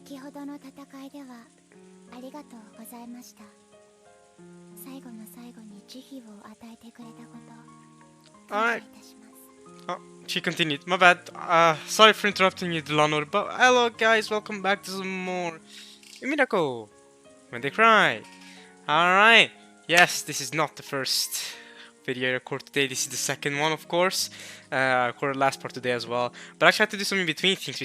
先ほどの戦いではありがとうございました。最後の最後に慈悲を与えてくれたこと感謝いたします。 Oh, she continued. My bad. Sorry for interrupting you, Delano. But hello, guys. Welcome back to some more Umineko. When they cry. Alright. Yes, this is not the first video I recorded today. This is the second one, of course. I recorded last part today as well. But I actually had to do some in between things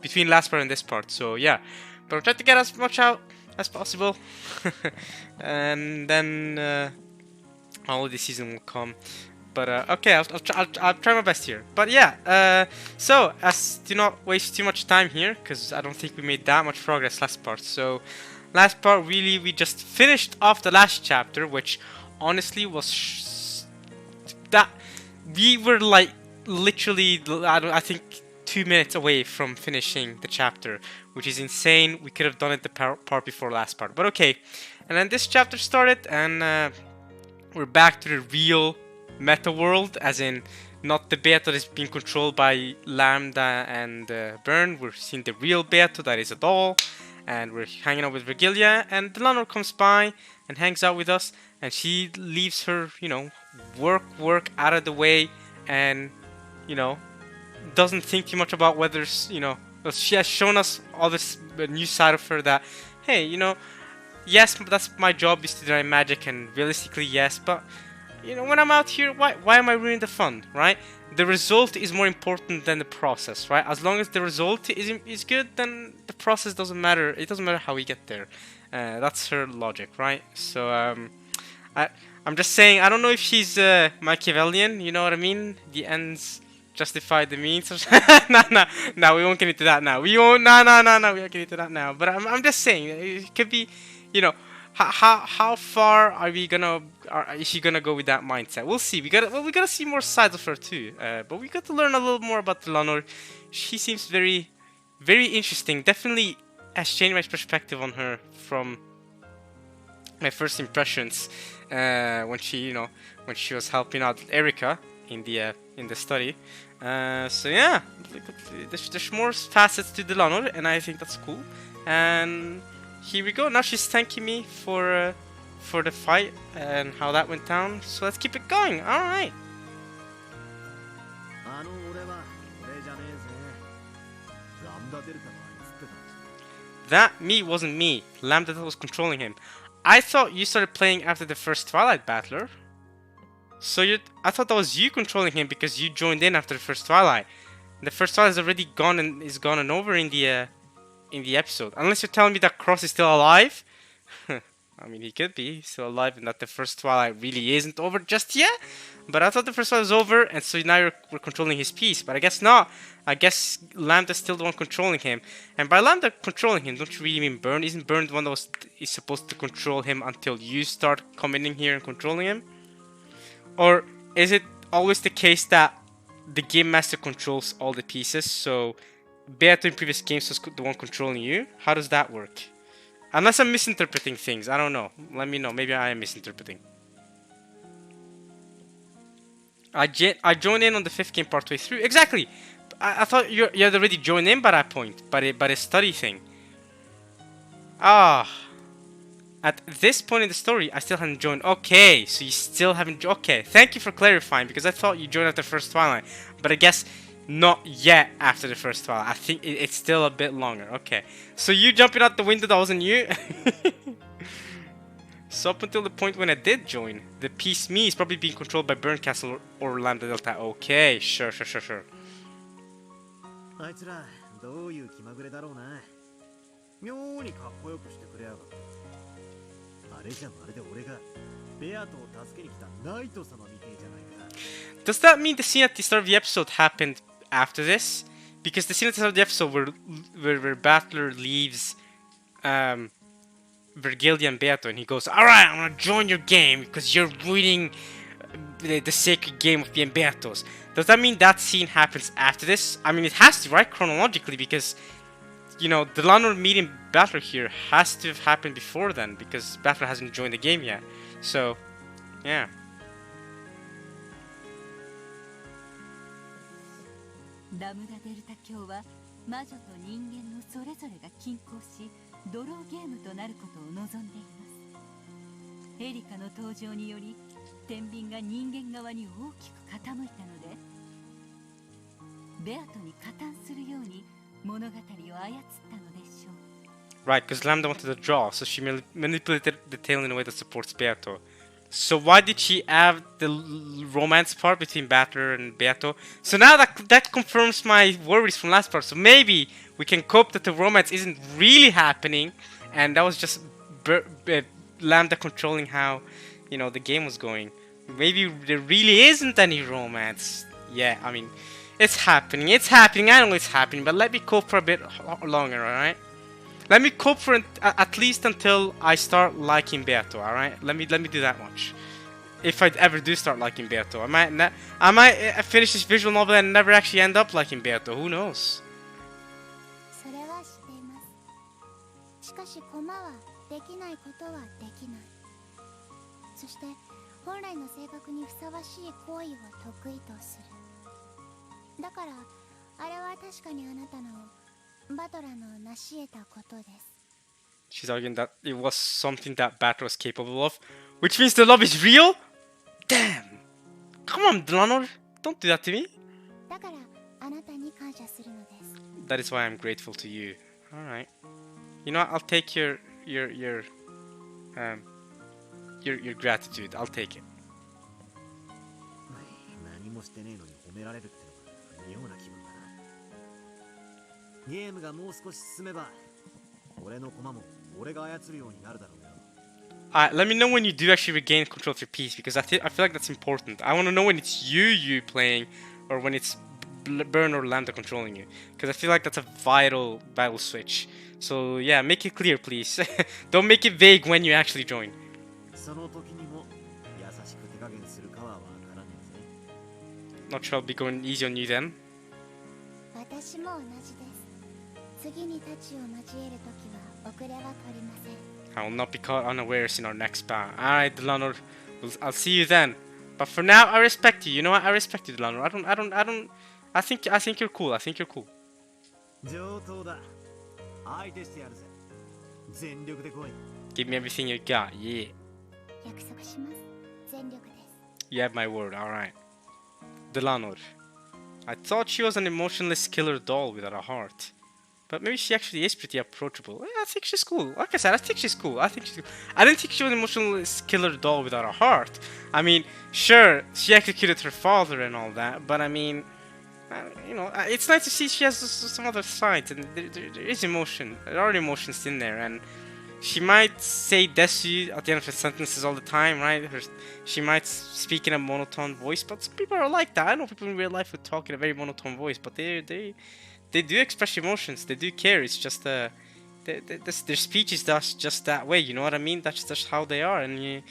between last part and this part. So yeah. But I'll try to get as much out as possible. And then all of this season will come. But okay, I'll try my best here. But yeah, so as to not waste too much time here, because I don't think we made that much progress last part. So last part, really, we just finished off the last chapter, which honestly was that we were like literally, I think 2 minutes away from finishing the chapter, which is insane. We could have done it the part before last part, but okay. And then this chapter started, and we're back to the real meta world, as in not the beta that is being controlled by Lambda and Burn. We're seeing the real beta that is a doll, and we're hanging out with Virgilia, and Delano comes by and hangs out with us, and she leaves her, work out of the way, and, doesn't think too much about whether, she has shown us all this new side of her that, hey, yes, that's my job is to do magic, and realistically, yes, but when I'm out here, why am I ruining the fun, right? The result is more important than the process, right? As long as the result is good, then the process doesn't matter. It doesn't matter how we get there. That's her logic, right? So I'm just saying, I don't know if she's Machiavellian, you know what I mean? The ends justify the means. No, we won't get into that now. We won't. No, we won't get into that now. But I'm just saying, it could be, how far are we gonna? Is she gonna go with that mindset? We'll see. We gotta see more sides of her too. But we got to learn a little more about Delano. She seems very, very interesting. Definitely has changed my perspective on her from my first impressions when she was helping out Erica in the study. So yeah, there's more facets to Delano, and I think that's cool. And here we go. Now she's thanking me for the fight and how that went down. So let's keep it going. All right. That me wasn't me. Lambda was controlling him. I thought you started playing after the first Twilight Battler. So I thought that was you controlling him because you joined in after the first Twilight. The first Twilight is already gone and is gone and over in the episode. Unless you're telling me that Cross is still alive. I mean, he could be still alive and that the first Twilight really isn't over just yet. But I thought the first Twilight was over, and so now we're controlling his piece. But I guess not. I guess Lambda's still the one controlling him. And by Lambda controlling him, don't you really mean Burn? Isn't Burn the one that is supposed to control him until you start coming in here and controlling him? Or is it always the case that the Game Master controls all the pieces, so Beato in previous games was the one controlling you? How does that work? Unless I'm misinterpreting things, I don't know. Let me know, maybe I am misinterpreting. I joined in on the 5th game partway through. Exactly! I thought you had already joined in by that point, by the study thing. Ah. At this point in the story, I still haven't joined. Okay, so you still haven't. Okay, thank you for clarifying, because I thought you joined after the first Twilight, but I guess not yet after the first Twilight. I think it's still a bit longer. Okay, so you jumping out the window, that wasn't you. So up until the point when I did join, the piece me is probably being controlled by Burn Castle or Lambda Delta. Okay, sure. あいつらどういう気まぐれだろうな。妙にかっこよくしてくれやがった。あれじゃまるで俺がベアトを助けに来たナイト様みてえじゃないか。Does that mean the scene at the start of the episode happened after this? Because the scene at the start of the episode where Battler leaves Virgilia and Beato, and he goes, "Alright, I'm gonna join your game because you're ruining the sacred game of being Beatos." Does that mean that scene happens after this? I mean, it has to, right? Chronologically, because, Delano meeting Battler here has to have happened before then, because Battler hasn't joined the game yet. So, yeah. ラムダデルタ卿は魔女と人間のそれぞれが均衡し、ドローゲームとなることを望んでいます。エリカの登場により天秤が人間側に大きく傾いたので、ベアトに加担するように物語を操ったのでしょう。 Right, because Lambda wanted to draw, so she manipulated the tale in a way that supports Beato. So why did she add the romance part between Battler and Beato? So now that confirms my worries from last part. So maybe we can cope that the romance isn't really happening, and that was just Lambda controlling how, you know, the game was going. Maybe there really isn't any romance. Yeah, I mean, it's happening. It's happening. I know it's happening, but let me cope for a bit longer, alright? Let me cope for at least until I start liking Beato, alright? Let me do that much. If I ever do start liking Beato, I might finish this visual novel and never actually end up liking Beato. Who knows? それは知っています。しかしコマはできないことはできない。そして本来の性格にふさわしい行為を得意とする。だからあれは確かにあなたのバトラの成し得たことです。 She's arguing that it was something that Batter was capable of, which means the love is real? Damn! Come on, Delano, don't do that to me. だからあなたに感謝するのです。 That is why I'm grateful to you. Alright. You know what, I'll take your gratitude. I'll take it. 何もしてねえのに褒められるってのが妙な気分だな。ゲームがもう少し進めば俺の駒も俺が操るようになるだろうよ。 Alright, let me know when you do actually regain control of your piece, because I feel like that's important. I want to know when it's you playing, or when it's Burn or Lambda controlling you, because I feel like that's a vital switch. So yeah, make it clear, please. Don't make it vague when you actually join. その時にも優しく手加減するかはわからねえぜ。 Not sure I'll be going easy on you then. 私も同じです。次に太刀を交えるときは遅れは取りません。 I will not be caught unawares in our next bout. Alright, Delano, I'll see you then. But for now, I respect you. You know what? I respect you, Delano. I think you're cool. I think you're cool. 上等だ。相手してやるぜ。全力で来い。 Give me everything you got. Yeah. 約束します。全力です。 You have my word. Alright. Delano. I thought she was an emotionless killer doll without a heart. But maybe she actually is pretty approachable. Yeah, I think she's cool. Like I said, I think she's cool. I didn't think she was an emotionless killer doll without a heart. I mean, sure, she executed her father and all that, but I mean, you know, it's nice to see she has some other sides, and there is emotion. There are emotions in there, and she might say desu at the end of her sentences all the time, right? She might speak in a monotone voice, but some people are like that. I know people in real life who talk in a very monotone voice, but they do express emotions. They do care. It's just their speech is just that way. You know what I mean? That's just how they are, and you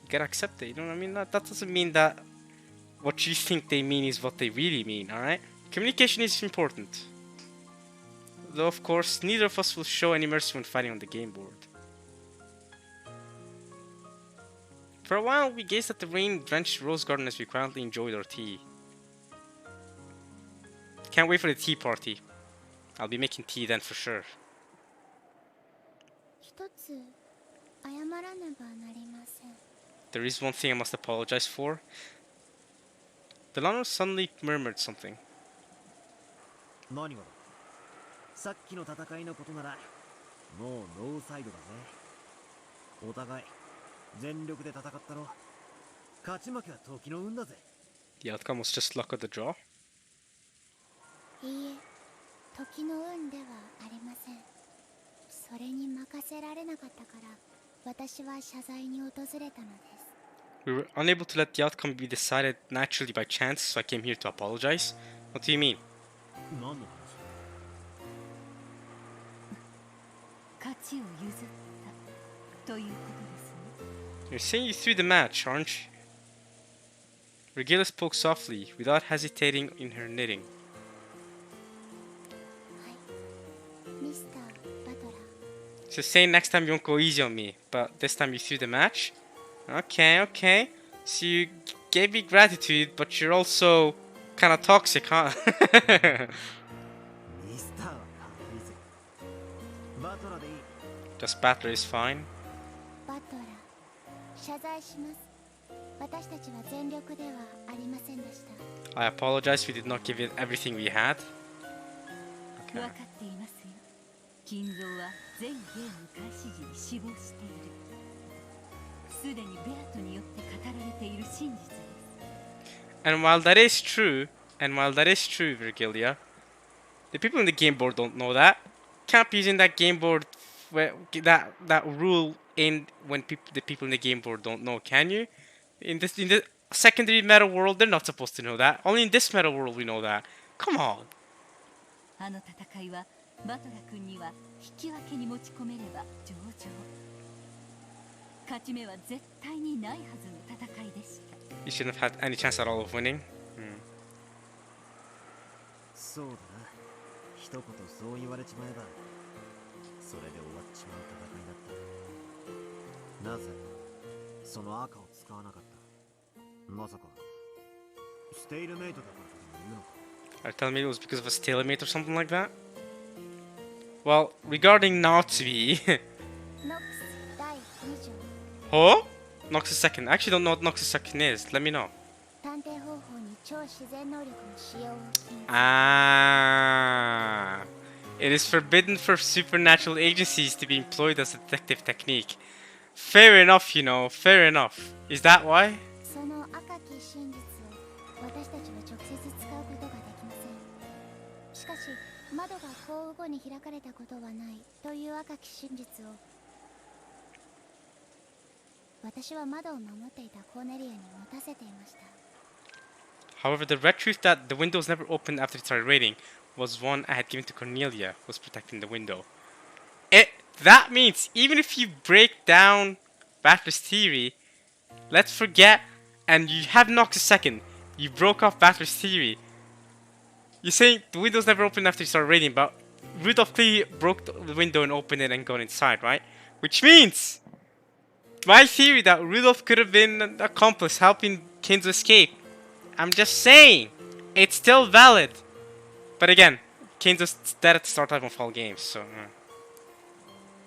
gotta accept it. You know what I mean? That doesn't mean that what you think they mean is what they really mean. All right? Communication is important. Though of course, neither of us will show any mercy when fighting on the game board. For a while, we gazed at the rain-drenched rose garden as we quietly enjoyed our tea. Can't wait for the tea party. I'll be making tea then for sure. 一つ謝らねばなりません。 There is one thing I must apologize for. Delano suddenly murmured something. 何がだ。さっきの戦いのことならもうノーサイドだぜ。お互い全力で戦ったろ。勝ち負けは時の運だぜ。 The outcome was just luck of the draw. いいえ、時の運ではありません。それに任せられなかったから私は謝罪に訪れたのです。 We were unable to let the outcome be decided naturally by chance, so I came here to apologize. What do you mean? 何の話。勝ちを譲ったということですね。 You're saying you threw the match, aren't you? Regilla spoke softly, without hesitating in her knitting. はい、ミスター・バトラー。 So say next time you won't go easy on me, but this time you threw the match? Okay. So you gave me gratitude, but you're also kind of toxic, huh? ミスターは Just Battler is fine. バトラー、謝罪します。私たちは全力ではありませんでした。 I apologize, we did not give it everything we had. 分 Okay. かっていますよ。金蔵は全ゲーム開始時に死亡している。すでにベアトによって語られている真実です。 And while that is true, Virgilia, the people in the game board don't know that. Can't be using that game board that rule in when the people in the game board don't know, can you? In the secondary meta world, they're not supposed to know that. Only in this meta world we know that. Come on. あの戦いはバトラ君には引き分けに持ち込めれば上々。勝ち目は絶対にないはずの戦いでした。 You shouldn't have had any chance at all of winning. そうだな。一言そう言われちまえばそれで終わっちまう戦いだった。なぜその赤を使わなかった。まさかステイルメイトだからとでも言うのか。 Are you telling me it was because of a stalemate or something like that? Well, regarding Natsui... ノックス第2条 Huh? Nox's second. I actually don't know what Nox's second is. Let me know. 探偵方法に超自然能力の使用を禁止。 Ah. It is forbidden for supernatural agencies to be employed as a detective technique. Fair enough, you know. Fair enough. Is that why? その赤き真実を私たちは直接使うことができません。しかし窓が交互に開かれたことはないという赤き真実を私は窓を守っていたコーネリアに持たせていました。 However, the red truth that the window was never opened after it started raining was one I had given to Cornelia, who was protecting the window. That means even if you break down Battler's theory, let's forget, and you have Nox's second, you broke off Battler's theory. You're saying the window's never opened after it started raining, but Rudolph clearly broke the window and opened it and got inside, right? Which means my theory that Rudolph could have been an accomplice helping Kenzo escape. I'm just saying, it's still valid. But again, Kenzo's dead at the start time of all games, so...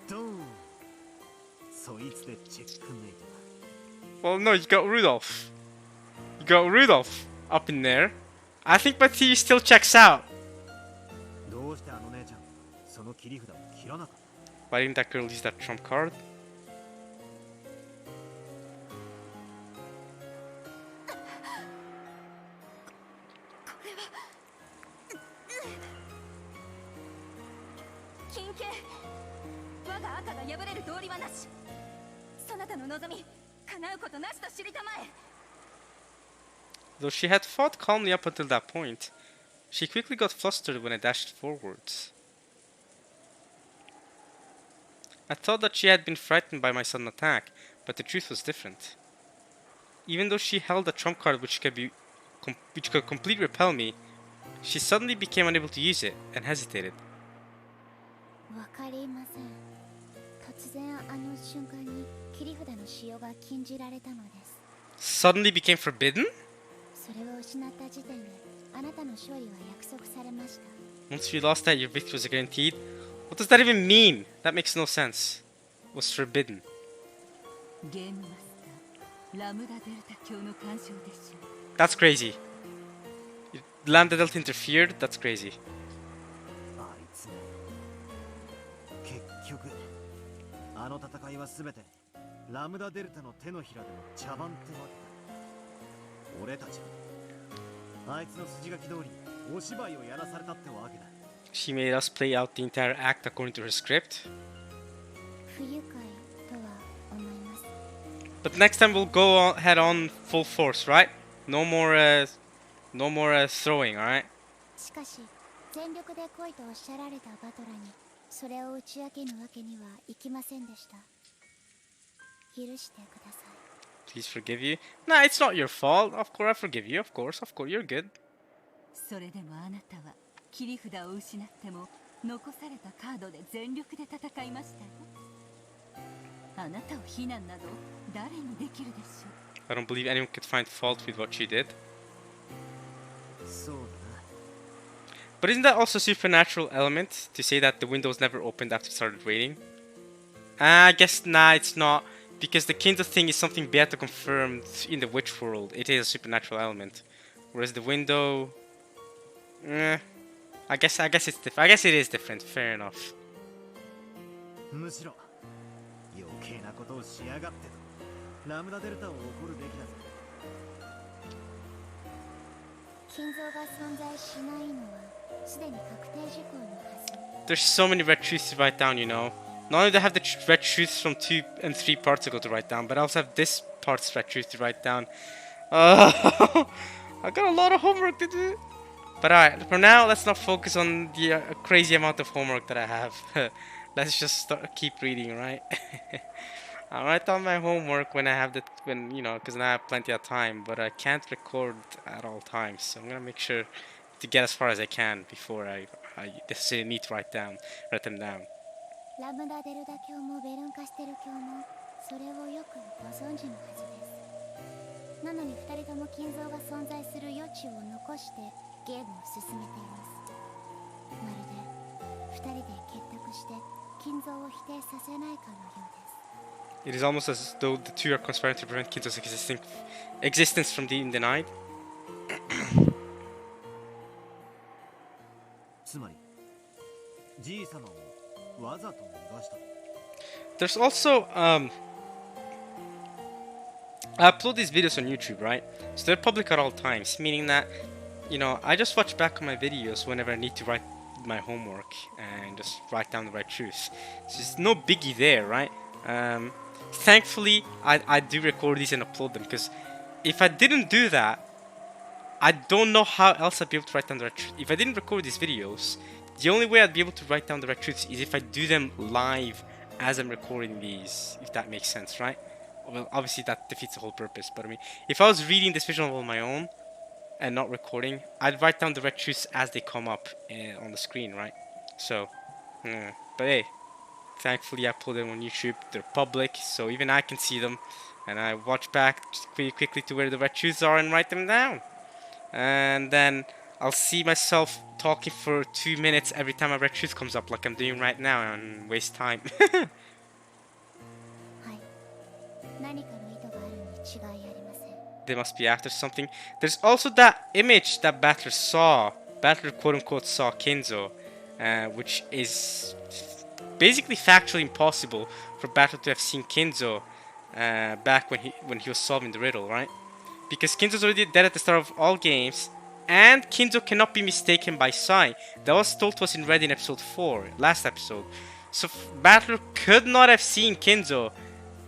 ドーン。そいつでチェックメイトだ。 Well, no, you got Rudolph. You got Rudolph up in there. I think my theory still checks out. どうしてあの姉ちゃんその切り札を切らなかった。 Why didn't that girl use that trump card? 金系我が赤が破れる道理はなし。そなたの望み叶うことなしと知りたまえ。 Though she had fought calmly up until that point, she quickly got flustered when I dashed forwards. I thought that she had been frightened by my sudden attack, but the truth was different. Even though she held a trump card which could completely repel me, she suddenly became unable to use it and hesitated. わかりません。突然あの瞬間に切り札の使用が禁じられたのです。 Suddenly became forbidden? それを失った時点であなたの勝利は約束されました。 Once you lost that, your victory was guaranteed? What does that even mean? That makes no sense. It was forbidden. ゲームマスターラムダデルタ教の干渉でしょう。 That's crazy. Lambda Delta interfered? That's crazy. あいつ結局あの戦いは全てラムダデルタの手のひらでの茶番ってわけだ。俺たちはあいつの筋書き通りお芝居をやらされたってわけだ。 She made us play out the entire act according to her script. 不愉快とは思います。 But next time we'll go head on full force, right? No more throwing, alright? しかし全力で来いとおっしゃられたバトラにそれを打ち明けぬわけにはいきませんでした。許してください。 Please forgive you. Nah, it's not your fault. Of course, I forgive you. Of course, you're good. それでもあなたは切り札を失っても残されたカードで全力で戦いましたよ。あなたを非難など誰にできるでしょう。 I don't believe anyone could find fault with what she did. そうだな。 But isn't that also a supernatural element to say that the windows never opened after it started raining? I guess nah, it's not because the Kindle thing is something Beato confirmed in the Witch world. It is a supernatural element, whereas the window, eh, I guess it's different. I guess it is different. Fair enough. むしろ余計なことをしやがってとラムダデルタを怒るべきだぜ。金像が存在しないのはすでに確定事項のはず。 There's so many red truths to write down, you know. Not only do I have the red truths from 2 and 3 particles to write down, but I also have this part's red truth to write down. I got a lot of homework to do. But alright, for now, let's not focus on the crazy amount of homework that I have. Let's just keep reading, right? I'll write down my homework when I have because I have plenty of time, but I can't record at all times, so I'm gonna make sure to get as far as I can before I necessarily need to write them down. ラムダデルタ教もベルンカステル教もそれをよくご存知のはずです。なのに2人とも金像が存在する余地を残してゲームを進めています。まるで2人で結託して金像を否定させないかのようです。 It is almost as though the two are conspiring to prevent Kinto's existence from being denied. つまりじい様をわざと逃がした。 There's also I upload these videos on YouTube, right? So they're public at all times, meaning that I just watch back on my videos whenever I need to write my homework and just write down the right truth. So there's no biggie there, right? Thankfully, I do record these and upload them because if I didn't do that, I don't know how else I'd be able to write down the right truth. If I didn't record these videos, the only way I'd be able to write down the right truths is if I do them live as I'm recording these, if that makes sense, right? Well, obviously that defeats the whole purpose, but I mean, if I was reading this visual novel on my own and not recording, I'd write down the right truths as they come up on the screen, right? So, but hey, thankfully I put them on YouTube. They're public, so even I can see them, and I watch back just pretty quickly to where the right truths are and write them down. And then I'll see myself talking for 2 minutes every time a red truth comes up, like I'm doing right now, and waste time. はい。何かの意図があるに違いありません。 They must be after something. There's also that image that Battler saw. Battler quote unquote saw Kinzo, which is basically factually impossible for Battler to have seen Kinzo back when he was solving the riddle, right? Because Kinzo's already dead at the start of all games, and Kinzo cannot be mistaken by Sai. That was told to us in Red in episode 4, last episode. So Battler could not have seen Kinzo,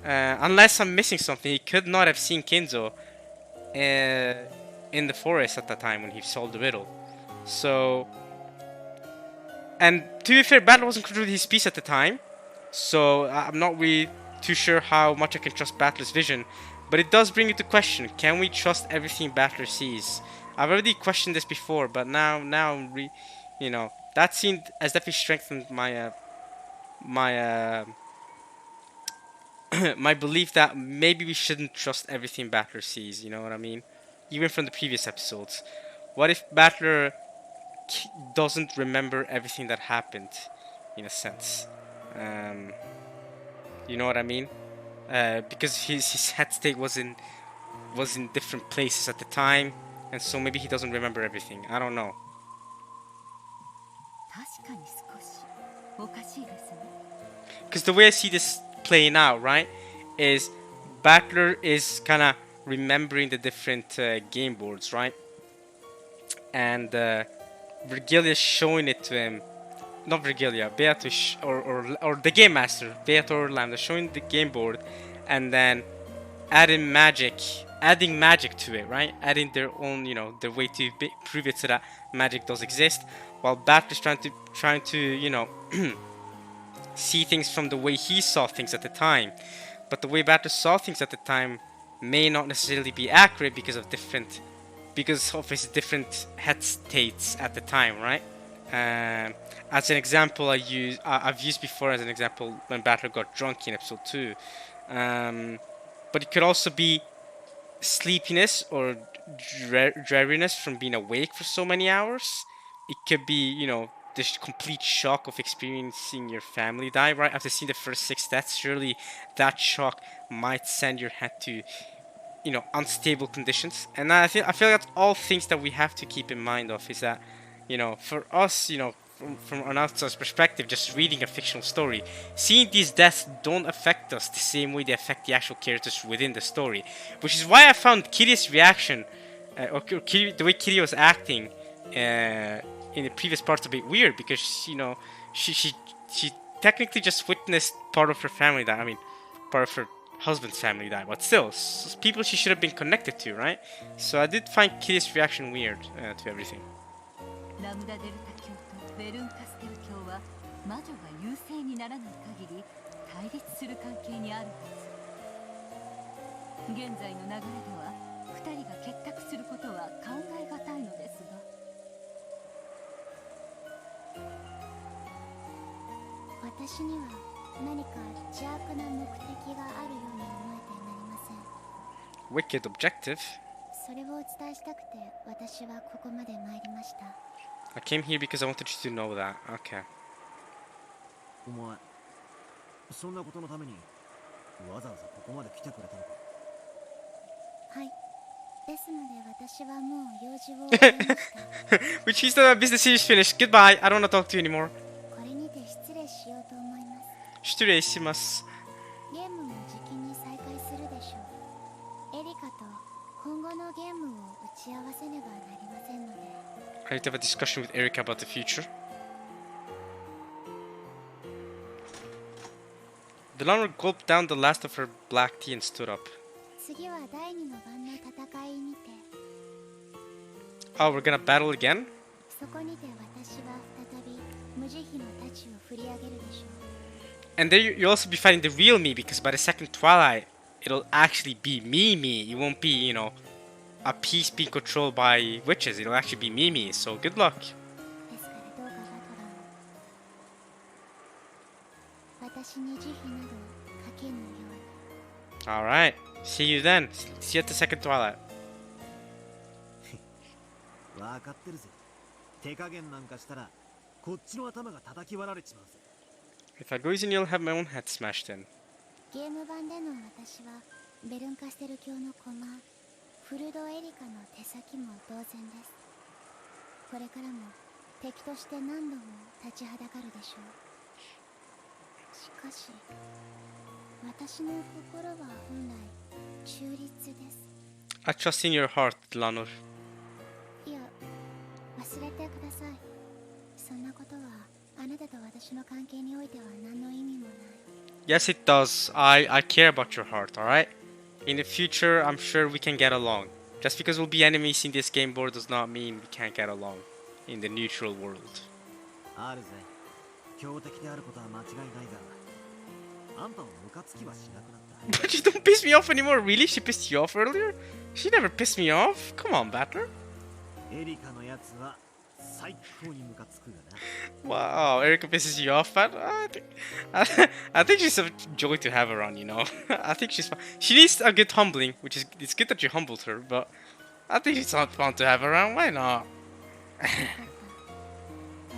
unless I'm missing something. He could not have seen Kinzo in the forest at that time when he solved the riddle. So, and to be fair, Battler wasn't controlling his piece at the time, so I'm not really too sure how much I can trust Battler's vision. But it does bring into question: can we trust everything Battler sees? I've already questioned this before, but now that scene has definitely strengthened my my belief that maybe we shouldn't trust everything Battler sees. You know what I mean? Even from the previous episodes. What if Battler doesn't remember everything that happened, in a sense? You know what I mean? Because his head state was in different places at the time, and so maybe he doesn't remember everything. I don't know. 確かに少しおかしいですね。 Because the way I see this playing out, right, is Battler is kind of remembering the different game boards, right? And Virgilia's showing it to him. Not Virgilia, Beato or the game master, Beato or Lambda, showing the game board, and then adding magic to it, right? Adding their own, their way to prove it so that magic does exist, while Battler's trying to see things from the way he saw things at the time. But the way Battler saw things at the time may not necessarily be accurate because of his different head states at the time, right? As an example, I've used before as an example when Battler got drunk in episode 2. But it could also be sleepiness or dreariness from being awake for so many hours. It could be, complete shock of experiencing your family die right after seeing the first 6 deaths. Surely that shock might send your head to, unstable conditions. And I feel that's all things that we have to keep in mind of, is that, for us, from an outsider's perspective, just reading a fictional story, seeing these deaths don't affect us the same way they affect the actual characters within the story. Which is why I found Kiri's reaction, the way Kiri was acting in the previous parts a bit weird, because, she technically just witnessed part of her family die. I mean, part of her husband's family die, but still, people she should have been connected to, right? So I did find Kiri's reaction weird to everything. ラムダデルタ教とベルンカステル教は魔女が優勢にならない限り対立する関係にあるはず。現在の流れでは2人が結託することは考えがたいのですが。私には何か邪悪な目的があるように思えてなりません。 Wicked objective. それをお伝えしたくて私はここまで参りました。 I came here because I wanted you to know that. Okay. お前そんなことのためにわざわざここまで来てくれたのか。はい。ですので私はもう用事を終えました。Which means that my business here is finished. Goodbye. I don't want to talk to you anymore. これにて失礼しようと思います。失礼します。ゲームも時期に再開するでしょう。エリカと今後のゲームを打ち合わせねばなりませんので。I need to have a discussion with Erika about the future. Delano gulped down the last of her black tea and stood up. 次は第2の番の戦いにて。 Oh, we're gonna battle again? そこにて私は再び無慈悲の太刀を振り上げるでしょう。 And there you'll also be fighting the real me, because by the second Twilight, it'll actually be me. It won't be, a piece being controlled by witches. It'll actually be me. So good luck. ですからどうかバトラン、私に慈悲などかけぬように。 Alright. See you then. See you at the second Twilight. わかってるぜ。手加減なんかしたらこっちの頭が叩き割られちまうぜ。 If I go easy, you'll have my own head smashed in. ゲーム版での私はベルンカステル教のコマフルドエリカの手先も同然です。これからも敵として何度も立ちはだかるでしょう。しかし私の心は本来中立です。 I trust in your heart, Lanor. いや、忘れてください。そんなことはあなたと私の関係においては何の意味もない。 Yes, it does. I care about your heart, alright? In the future, I'm sure we can get along. Just because we'll be enemies in this game board does not mean we can't get along in the neutral world. あるぜ。強敵であることは間違いないが、あんたもムカつきはしなくなった。 But you don't piss me off anymore, really? She pissed you off earlier? She never pissed me off. Come on, Battler. エリカのやつは最高にムカつくがな。 Wow, Erika pisses you off, but I think she's a joy to have around, I think she's fun. She needs a good humbling, which is it's good that you humbled her, but I think it's not fun to have around. Why not?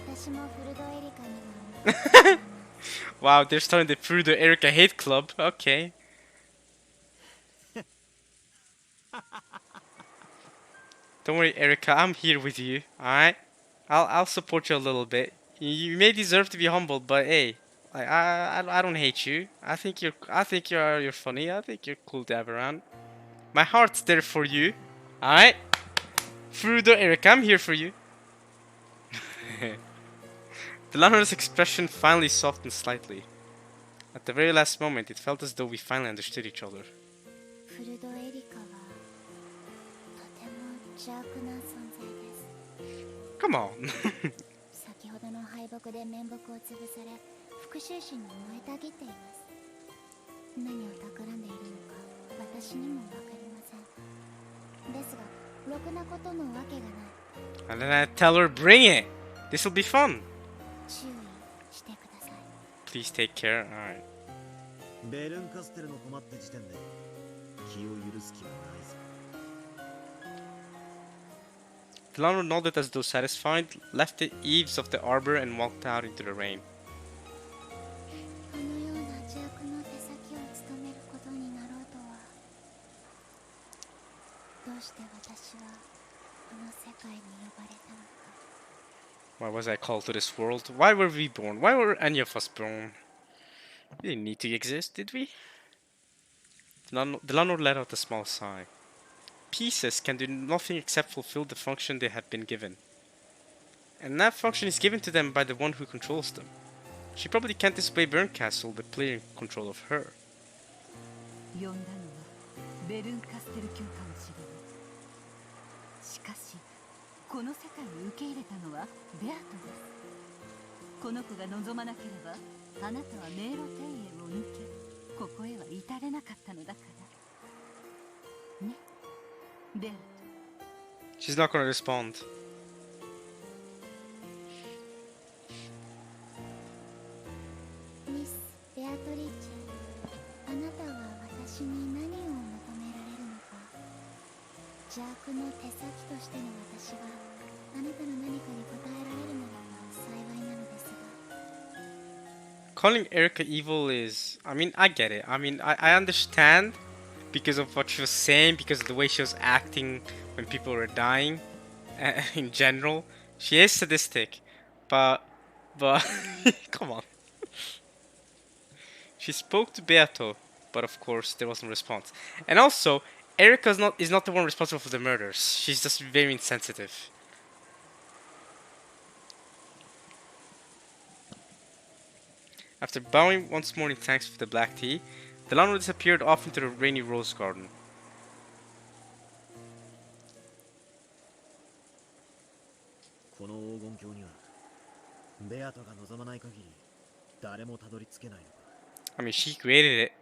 私もフルドエリカには Wow, they're starting the Frudo Erika hate club. Okay. Don't worry, Erika. I'm here with you. All right. I'll support you a little bit. You may deserve to be humbled, but hey, I don't hate you. I think you're funny. I think you're cool to have around. My heart's there for you. All right. Frudo Erika, I'm here for you. Delano's expression finally softened slightly. At the very last moment, it felt as though we finally understood each other. フルドエリカはとても邪悪な存在です。 Come on. 先ほどの敗北で面目を潰され復讐心に燃えたぎっています。何を企んでいるのか私にもわかりません。ですがろくなことのわけがない。 And then I tell her, bring it. This'll be fun. 注意してください。 Please take care. Alright. ベルンカステルの困った時点で気を許す気はないぞ。Delano nodded as though satisfied, left the eaves of the arbor and walked out into the rain. あのような邪悪の手先を務めることになろうとは。どうして私はこの世界に呼ばれたのか。 Why was I called to this world? Why were we born? Why were any of us born? We didn't need to exist, did we? Delano let out a small sigh. Pieces can do nothing except fulfill the function they have been given. And that function is given to them by the one who controls them. She probably can't display Burncastle with player in control of her. 呼んだのはベルンカステル教かもしれない。しかしこの世界に受け入れたのはベアトです。この子が望まなければあなたは迷路庭園を抜けここへは至れなかったのだからね、ベアト。 She's not gonna respond. ミス・ベアトリーチェ、あなたは私に何を求められるのか。邪悪の手先としての私があなたの何かに答えられるならば幸いなのですが。 Calling Erica evil is... I mean, I get it. I mean, I understand because of what she was saying, because of the way she was acting when people were dying in general. She is sadistic, but come on. She spoke to Beato, but of course there was no response. And also, Erica is not the one responsible for the murders. She's just very insensitive. After bowing once more in thanks for the black tea, Delano disappeared off into the rainy rose garden. この黄金鏡にはベアトが望まない限り誰もたどり着けないのか。 I mean, she created it.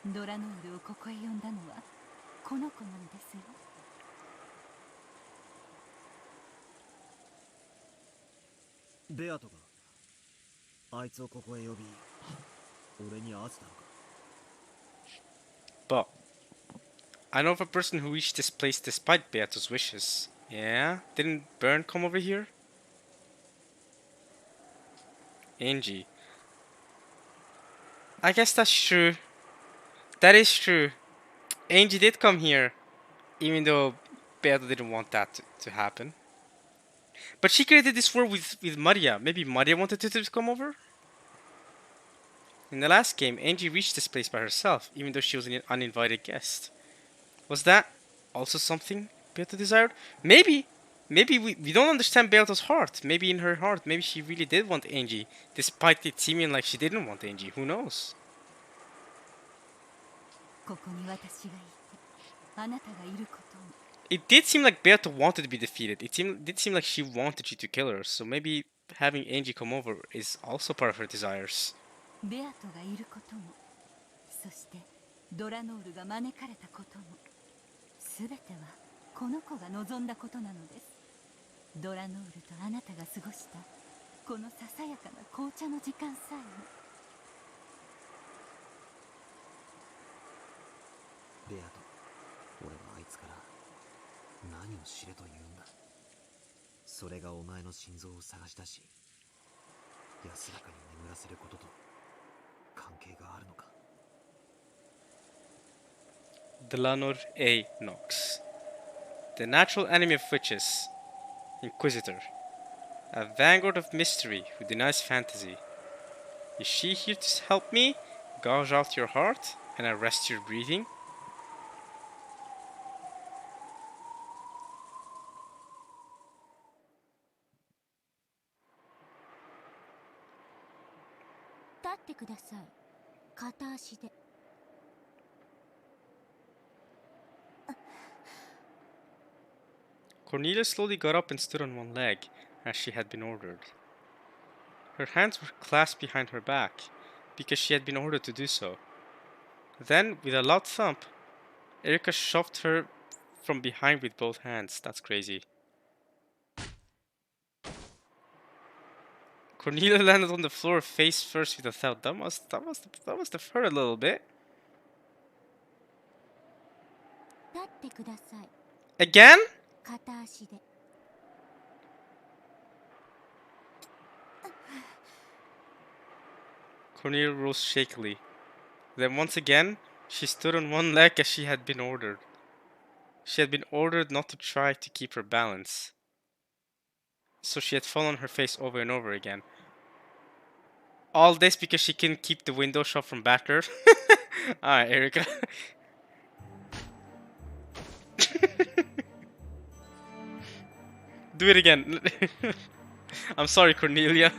ドラノールをここへ呼んだのはこの子なんですよ。ベアトがあいつをここへ呼び俺に会わせたのか。 But I know of a person who reached this place despite Beato's wishes. Yeah? Didn't Byrne come over here? Angie. I guess that's true. That is true. Angie did come here, even though Beato didn't want that to happen. But she created this world with Maria. Maybe Maria wanted to come over? In the last game, Angie reached this place by herself, even though she was an uninvited guest. Was that also something Beato desired? Maybe we don't understand Beato's heart. Maybe in her heart, maybe she really did want Angie, despite it seeming like she didn't want Angie. Who knows? ここに私がいてあなたがいることも。 It did seem like Beato wanted to be defeated. Did seem like she wanted you to kill her. So maybe having Angie come over is also part of her desires. ベアトがいることも、そしてドラノールが招かれたことも、すべてはこの子が望んだことなのです。ドラノールとあなたが過ごしたこのささやかな紅茶の時間さえも。ベアト、俺はあいつから何を知れと言うんだ。それがお前の心臓を探し出し安らかに眠らせることと関係があるのか。 Delanor A. Knox. The natural enemy of witches. Inquisitor. A vanguard of mystery who denies fantasy. Is she here to help me gouge out your heart and arrest your breathing? Cornelia slowly got up and stood on one leg, as she had been ordered. Her hands were clasped behind her back, because she had been ordered to do so. Then, with a loud thump, Erika shoved her from behind with both hands. That's crazy. Cornelia landed on the floor face first with a thud. That must have hurt a little bit. 立ってください。Again? 片足で Cornelia rose shakily. Then once again, she stood on one leg as she had been ordered. She had been ordered not to try to keep her balance. So she had fallen on her face over and over again. All this because she couldn't keep the window shut from battered. Alright, Erika. Do it again. I'm sorry, Cornelia.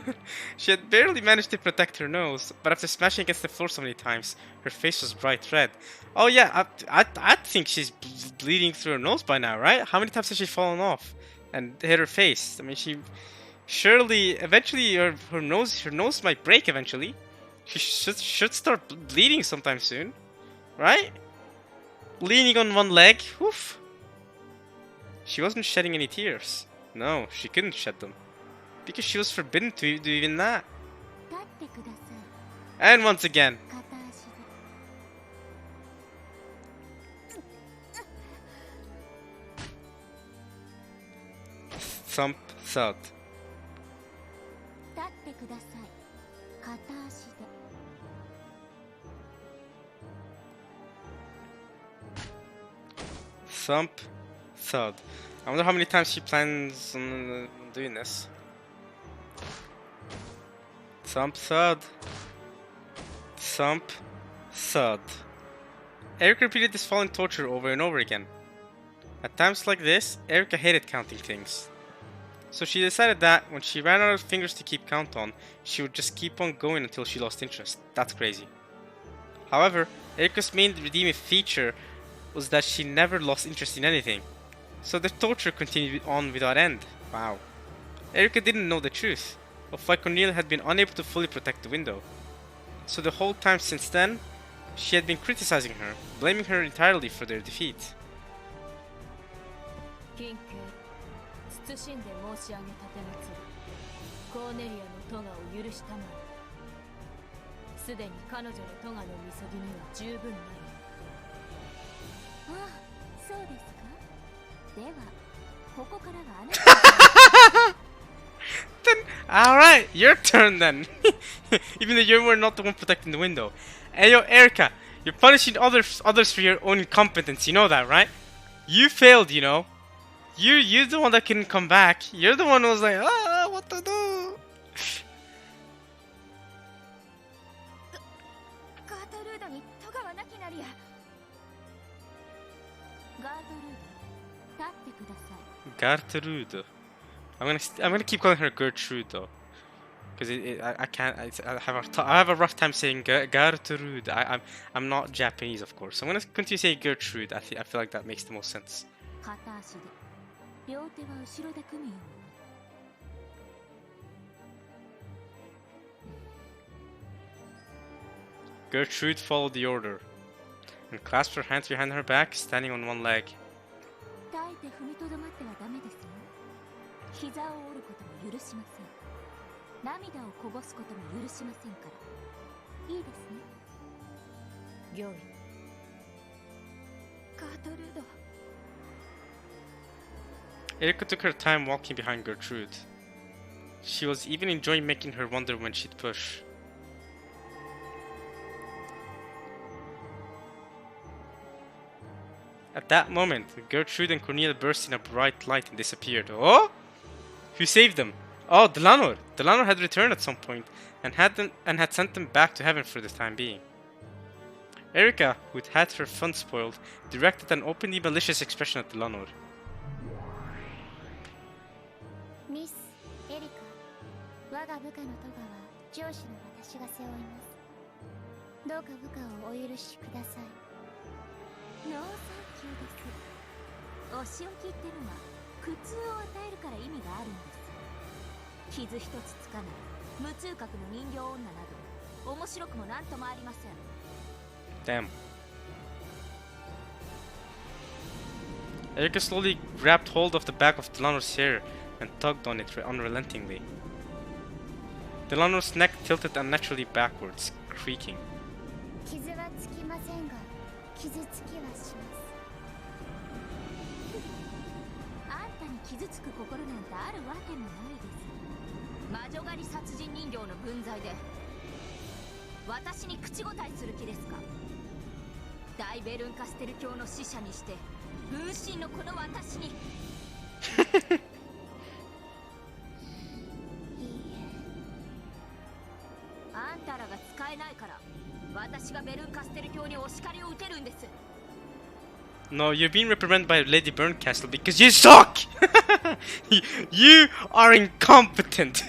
She had barely managed to protect her nose, but after smashing against the floor so many times, her face was bright red. Oh yeah, I think she's bleeding through her nose by now, right? How many times has she fallen off and hit her face? I mean, she surely eventually her nose might break eventually. She should start bleeding sometime soon, right? Leaning on one leg. Oof. She wasn't shedding any tears. No, she couldn't shed them. Because she was forbidden to do even that. 立ってください And once again. 片足で Thump, thud. 立ってください片足で Thump, thud. I wonder how many times she plans on doing this. Thump, thud. Thump, thud. Erica repeated this following torture over and over again. At times like this, Erica hated counting things. So she decided that when she ran out of fingers to keep count on, she would just keep on going until she lost interest. That's crazy. However, Erica's main redeeming feature was that she never lost interest in anything. So the torture continued on without end. Wow. Erica didn't know the truth of why Cornelia had been unable to fully protect the window. So the whole time since then, she had been criticizing her, blaming her entirely for their defeat. 緊急謹んで申し上げたてまつるコーネリアの咎を許したまえすでに彼女の咎のみそぎには十分なりああそうですかではここからはあなた Then, alright, your turn then. Even though you were not the one protecting the window. Hey yo, Erica, you're punishing others for your own incompetence, you know that, right? You failed, you know. You're the one that couldn't come back. You're the one who was like, what to do? ガートルードに咎はなきなりやガートルード立ってください Gertrude. I'm gonna keep calling her Gertrude though, because I can't. I have a rough time saying Gertrude. I'm not Japanese, of course. So I'm gonna continue saying Gertrude. I feel like that makes the most sense. 片足で両手は後ろで組むよ Gertrude followed the order and clasped her hands behind her back, standing on one leg. 耐えて踏みとどまってはダメですよ膝を折ることも許しません涙をこぼすことも許しませんからいいですね御意ガートルード Erika took her time walking behind Gertrude. She was even enjoying making her wonder when she'd push. At that moment, Gertrude and Cornelia burst in a bright light and disappeared. Oh? Who saved them? Oh, Delanor! Delanor had returned at some point and had sent them back to heaven for the time being. Erika, who'd had her fun spoiled, directed an openly malicious expression at Delanor. ミス・エリカ我が部下のトガは上司の私が背負いますどうか部下をお許しくださいノーサンキューですお仕置きってのは苦痛を与えるから意味があるんです傷一つつかない無痛覚の人形女など面白くもなんともありません Damn. Erika slowly grabbed hold of the back of Delanor's hair and tugged on it unrelentingly. Delanor's neck tilted unnaturally backwards, creaking. 傷はつきませんが傷つきはします傷つく心なんてあるわけもないです。魔女狩り殺人人形の分際で私に口答えする気ですか。大ベルンカステル教の使者にして分身のこの私にいいえ。あんたらが使えないから私がベルンカステル教にお叱りを受けるんです。 No, you're being reprimanded by Lady Berncastle because you suck! You are incompetent!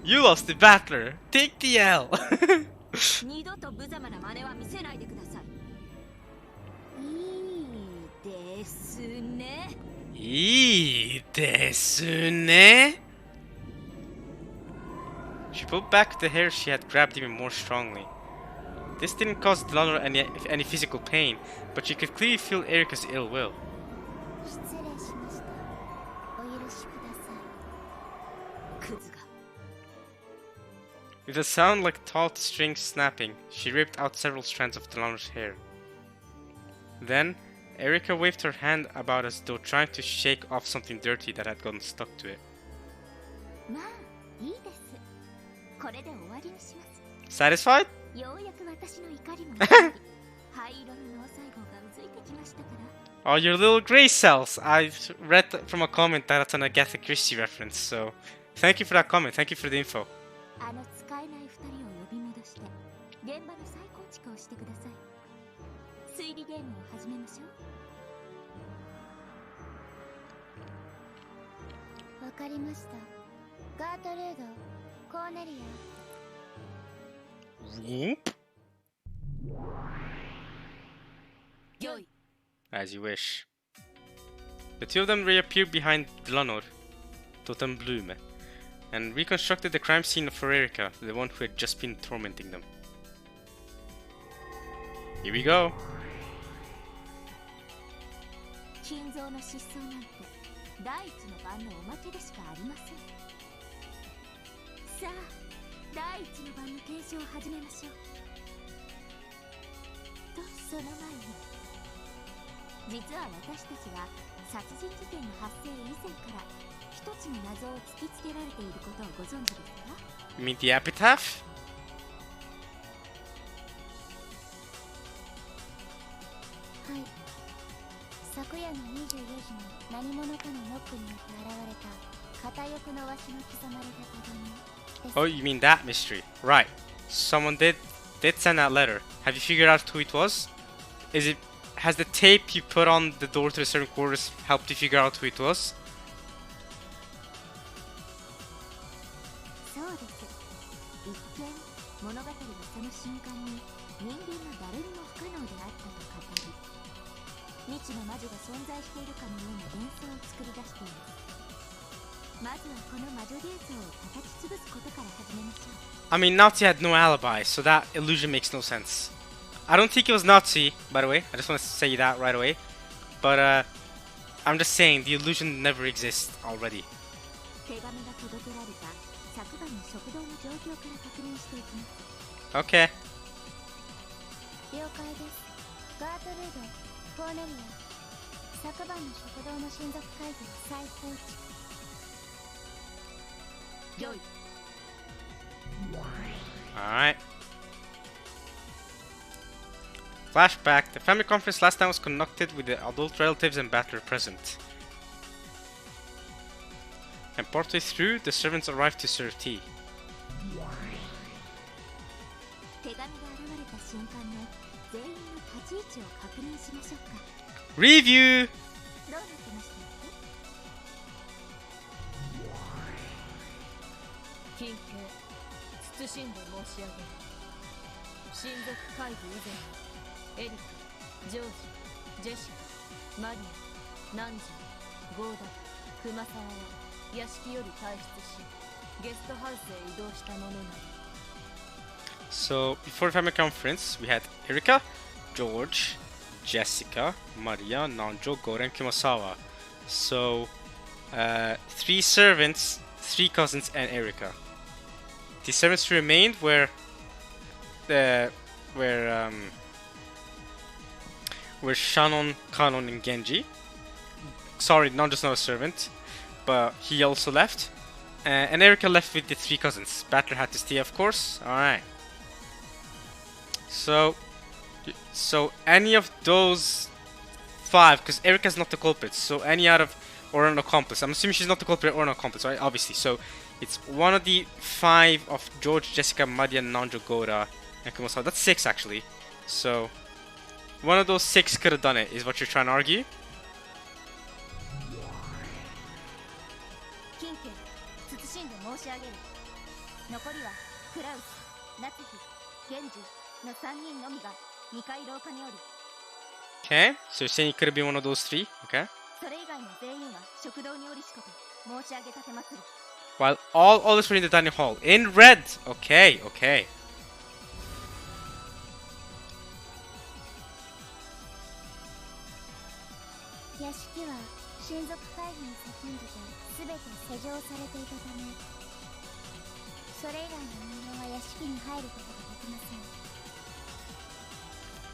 You lost the battler! Take the L! 二度と無様な真似は見せないでください。いいですね。いいですね. She pulled back the hair she had grabbed even more strongly. This didn't cause Delano any physical pain, but she could clearly feel Erica's ill will. 失礼しました。お許しください。クズが。 With a sound like taut strings snapping, she ripped out several strands of Delano's hair. Then, Erica waved her hand about as though trying to shake off something dirty that had gotten stuck to it. まあいいです。これで終わりにします。 Satisfied? ようやく私の怒りも消え灰色の脳細胞がうずいてきましたから。 Oh, your little grey cells! I've read from a comment that it's an Agatha Christie reference, so thank you for that comment, thank you for the info. あの使えない二人を呼び戻して現場の再構築をしてください。推理ゲームを始めましょう。わかりました。ガートルード、コーネリア。 Whoop. よい。 As you wish. The two of them reappeared behind Glanor, Totem Blume, and reconstructed the crime scene for Erica, the one who had just been tormenting them. Here we go. 金蔵の失踪なんて第一の番のおまけでしかありません。さあ、第一の番の検証を始めましょう。とその前に、実は私たちは殺人事件の発生以前から一つの謎を突きつけられていることをご存知ですか？ You mean the epitaph? はい。昨夜の24時に何者かのノックによって現れた片翼のわしの刻まれた手紙です。 Oh, you mean that mystery? Right. Someone did send that letter. Have you figured out who it was? Has the tape you put on the door to the certain quarters helped you figure out who it was? そうです。一見物語はその瞬間に人間の誰にも不可能であったと語り、未知の魔女が存在しているかのような幻想を作り出しています。まずはこの魔女幻想を叩き潰すことから始めましょう。 I mean, Nazi had no alibi, so that illusion makes no sense. I don't think it was Nazi, by the way. I just want to say that right away. But, I'm just saying, the illusion never exists already. 手紙が届けられた昨晩の食堂の状況から確認していきます。 Okay. 了解です。ガートルード、コーネリア。昨晩の食堂の親族会議を再構築。よい。 Alright. Flashback. The family conference last time was conducted with the adult relatives and battler present. And partway through, the servants arrived to serve tea. 手紙が現れた瞬間の全員の立ち位置を確認しましょうか。 Review! どうなってましたっけ？近景、謹んで申し上げる。親族会議以前にエリカ、ジョージ、ジェシカ、マリア、ナンジャ、ゴーダ、クマサワは屋敷より退出し、ゲストハウスへ移動したものなり。 So, before the family conference, we had Erika, George, Jessica, Maria, Nanjo, Goren, Kumasawa. So, 3 servants, 3 cousins, and Erika. The servants who remained were Shannon, Kanon, and Genji. Sorry, Nanjo's not a servant. but he also left. And Erika left with the 3 cousins. Battler had to stay, of course. Alright. So any of those 5, because Erika's not the culprit, so any out of, or an accomplice. I'm assuming she's not the culprit or an accomplice, right? Obviously. So it's one of the 5 of George, Jessica, Madia, Nanjo, Gora, and Kumasawa. That's 6 actually. So one of those 6 could have done it, is what you're trying to argue. 金家慎んで申し上げる。残りはクラウス、夏日、源氏の3人のみが2階廊下におり、 Okay, so you're saying it could have been one of those 3. Okay. それ以外の全員は食堂におりしこと申し上げたてまする。 While all others were in the dining hall. In red! Okay, okay. 屋敷は親族会議に先んじて全て施錠されていたため、それ以外の人間は屋敷に入ることができません。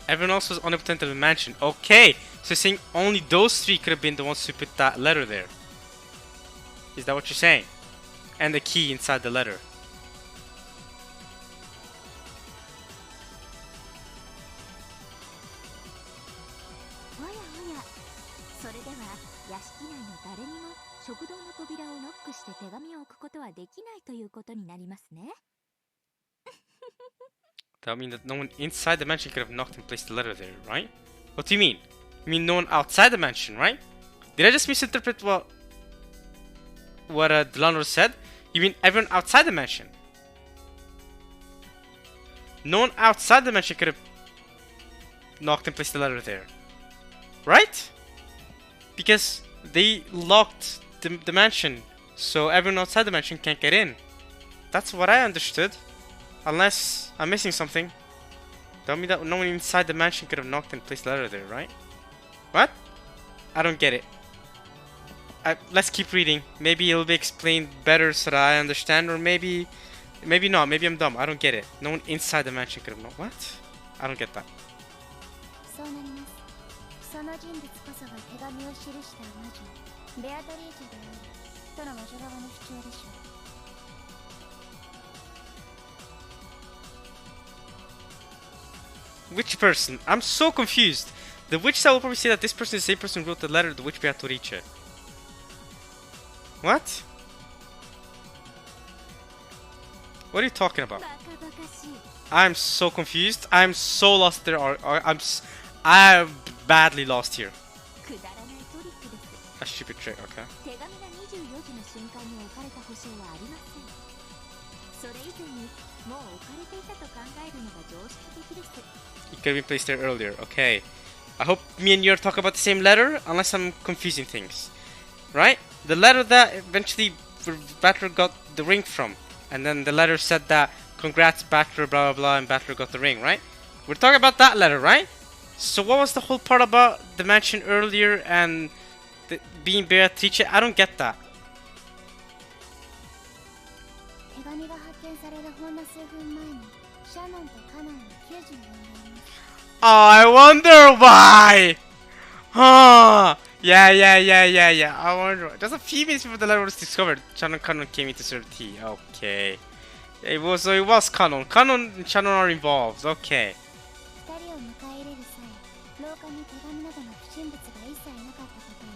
Everyone else was unable to enter the mansion. Okay, so you're saying only those 3 could have been the ones who put that letter there. Is that what you're saying? And the key inside the letter. おやおや、それでは屋敷内の誰にも食堂の扉をノックして手紙を置くことはできないということになりますね。 That would mean that no one inside the mansion could have knocked and placed the letter there, right? What do you mean? You mean no one outside the mansion, right? Did I just misinterpret what the landlord said? You mean everyone outside the mansion? No one outside the mansion could have knocked and placed the letter there, right? Because they locked the mansion, so everyone outside the mansion can't get in. That's what I understood. Unless I'm missing something. Tell me that no one inside the mansion could have knocked and placed the letter there, right? What? I don't get it. Let's keep reading. Maybe it'll be explained better so that I understand, or maybe not. Maybe I'm dumb. I don't get it. No one inside the mansion could have knocked. What? I don't get that. そうなります。その人物こそが手紙を記した魔女ベアトリーチェであるとの魔女側の主張でしょう。 Which person? I'm so confused. The witch side will probably say that this person is the same person who wrote the letter to the witch Beatrice. What? What are you talking about? バカバカしい。 I'm so confused. I'm so lost there. I'm badly lost here. くだらないトリックです。 A stupid trick, okay. 手紙が24時の瞬間に置かれた保証はありません。それ以前にもう置かれていたと考えるのが常識的です。 It could have been placed there earlier. Okay. I hope me and you are talking about the same letter, unless I'm confusing things. Right? The letter that eventually Battler got the ring from. And then the letter said that, congrats Battler, blah blah blah, and Battler got the ring, right? We're talking about that letter, right? So what was the whole part about the mansion earlier and being Beatrice? I don't get that. 手紙が発見されるほんの数分前にシャノンとカナンを9時に呼んでいます。 Oh, I wonder why! Huh. Yeah. I wonder. Just a few minutes before the letter was discovered, Shannon Canon came in to serve tea. Okay. It was Canon. Canon and Shannon are involved. Okay. 2人を迎え入れる際、廊下に手紙などの不審物が一切なかったことを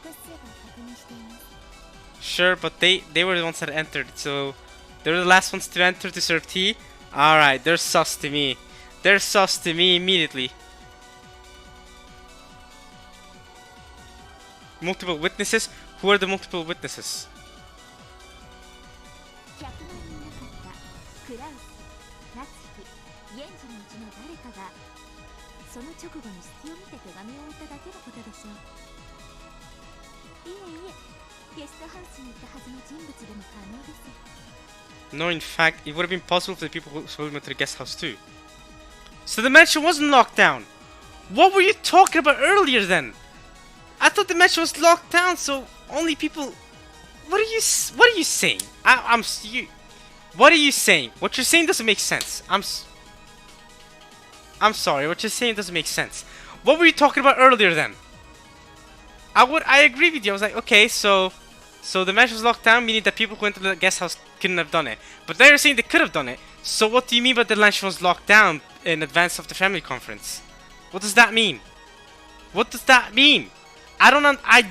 複数が確認しています。 Sure, but they were the ones that entered, so they were the last ones to enter to serve tea. Alright, they're sus to me. They're sus to me immediately. Multiple witnesses? Who are the multiple witnesses? 100万人なかったクラウス、ナツキ、源氏のうちの誰かがその直後に隙を見て手紙を置いただけのことでしょう。いえ、ゲストハウスに行ったはずの人物でも可能です。 No, in fact, it would have been possible for the people who went to the guest house too. So the mansion wasn't locked down. What were you talking about earlier then? I thought the mansion was locked down, so only people. What are you saying? What are you saying? What you're saying doesn't make sense. I'm sorry. What you're saying doesn't make sense. What were you talking about earlier then? I agree with you. I was like, okay, so So the match was locked down, meaning that people who went to the guest house couldn't have done it. But now you're saying they could have done it. So what do you mean by the match was locked down in advance of the family conference? What does that mean? What does that mean? I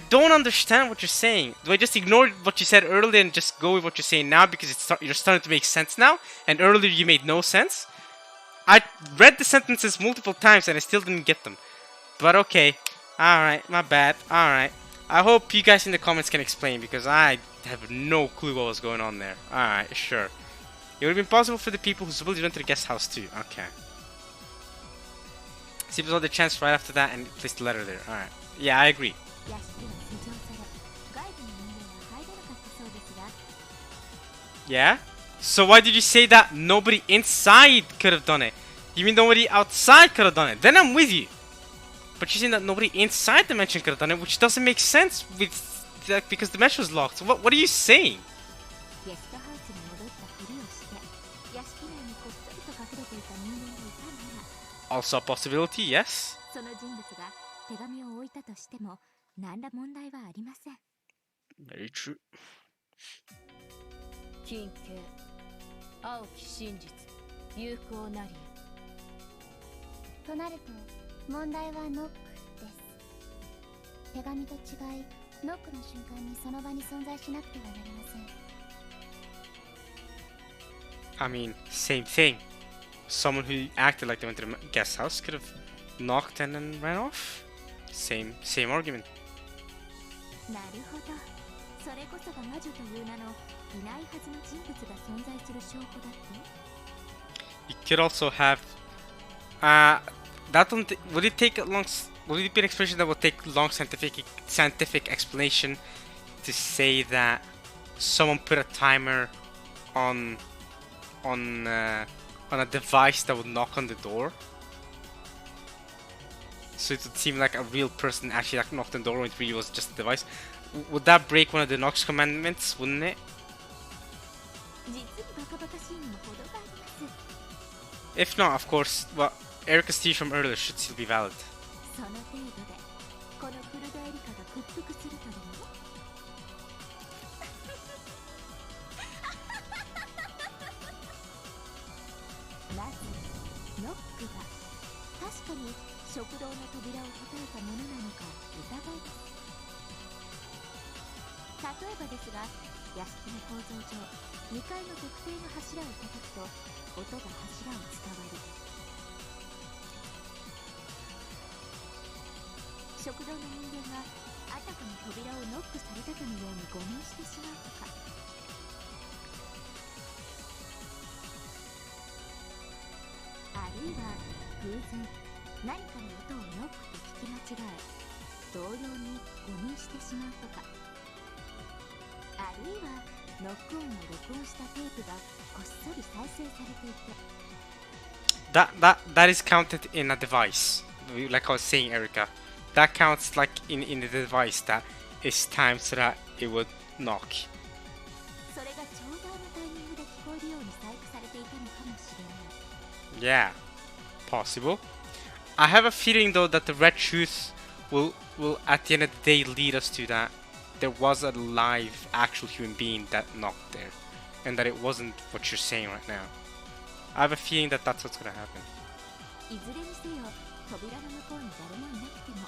don't understand what you're saying. Do I just ignore what you said earlier and just go with what you're saying now because you're starting to make sense now? And earlier you made no sense? I read the sentences multiple times and I still didn't get them. But okay. Alright, my bad. Alright. I hope you guys in the comments can explain because I have no clue what was going on there. Alright, sure. It would have been possible for the people who supposedly went to the guest house too. Okay. See if there's the chance right after that and place the letter there. Alright. Yeah, I agree. 屋敷は施錠され外部の人間は入れなかったそうですが Yeah? So why did you say that nobody inside could have done it? You mean nobody outside could have done it? Then I'm with you. But you're saying that nobody inside the mansion could have done it, which doesn't make sense with that because the mansion was locked. So what are you saying? ゲストハウスに戻ったふりをして屋敷内にこっそりと隠れていた人間がいたなら Also a possibility, yes. その人物が手紙を置いたとしても何ら問題はありません Very true. 金系青き真実有効なりとなると問題はノックです手紙と違いノックの瞬間にその場に存在しなくてはなりません I mean, same thing. Someone who acted like they went to the guest house could have knocked and then ran off. Same argument. なるほどそれこそが魔女という名のいないはずの人物が存在する証拠だと You could also have would it take a long would it be an expression that would take long scientific explanation to say that someone put a timer on a device that would knock on the door? So it would seem like a real person actually like knocked on the door when it really was just a device. Would that break one of the Nox commandments, wouldn't it? 実にバカバカしいにも程があります If not, of course, well, Erica's theory from earlier should still be valid. その程度でこのフルドエリカが屈服するとでもまずノックが確かに食堂の扉を叩いたものなのか疑います例えばですが屋敷の構造上2階の特定の柱を叩くと音が柱を伝わり食堂の人間があたかも扉をノックされたかのように誤認してしまうとかあるいは偶然何かの音をノックと聞き間違え同様に誤認してしまうとかあるいはノック音を録音したテープがこっそり再生されていて That is counted in a device. Like I was saying, Erica. That counts like in the device that is timed so that it would knock. それがちょうどあのタイミングで聞こえるように細工されていたのかもしれない Yeah, possible. I have a feeling though that the red truth will at the end of the day lead us to that there was a live actual human being that knocked there and that it wasn't what you're saying right now. I have a feeling that that's what's gonna happen. いずれにせよ扉の向こうに誰もいなくても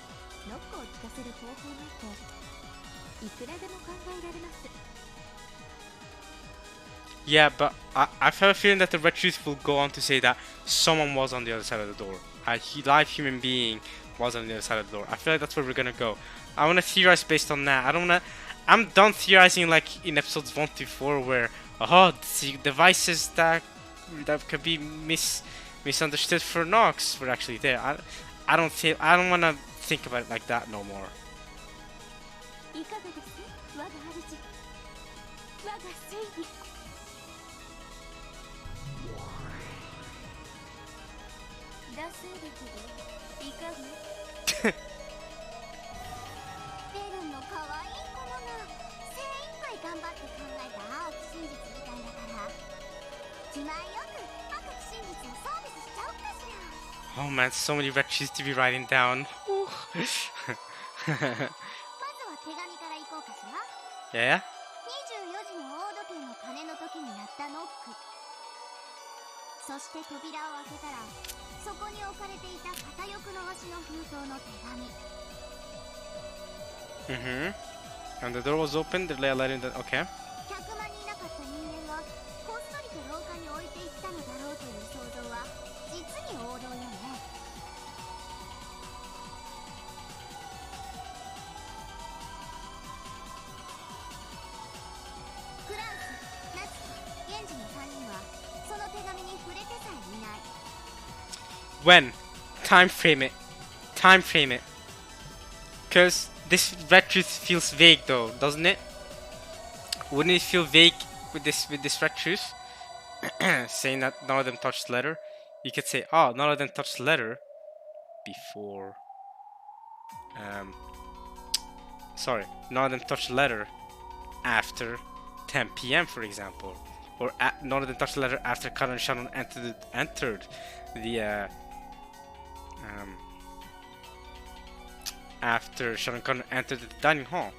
ノックを聞かせる方法なんていくらでも考えられます Yeah, but I have a feeling that the red truth will go on to say that someone was on the other side of the door. A live human being was on the other side of the door. I feel like that's where we're gonna go. I wanna theorize based on that. I'm done theorizing like in episodes 1 to 4 where the devices that could be misunderstood for Nox were actually there. I don't wanna think about it like that no more. いかがです我が主我が正義だそうだけどいかがベルンの可愛い子もの精一杯頑張って考えた青き真実みたいだから気前よく赤き真実をサービスしちゃおうかしら Oh man, so many red truths to be writing down. まずは手紙からいこうかしら Yeah? 24時の大時計の鐘の時に鳴ったノック。そして扉を開けたら、そこに置かれていた片翼の足の封筒の手紙。And the door was open, the letter in the... Okay. 客間にいなかった人間がこっそりと廊下に置いていったのだろうという想像は実に王道よね。クラウス、ナツキ、ゲンジの3人はその手紙に触れてさえいない。 When? Time frame it. Time frame it. Because this red truth feels vague though, doesn't it? Wouldn't it feel vague with this red truth? Saying that none of them touched the letter. You could say, oh, none of them touched the letter before... sorry, none of them touched the letter after 10 p.m. for example. Or none of them touched the letter after Kanon and Shannon entered the after Shannon and Kanon entered the dining hall.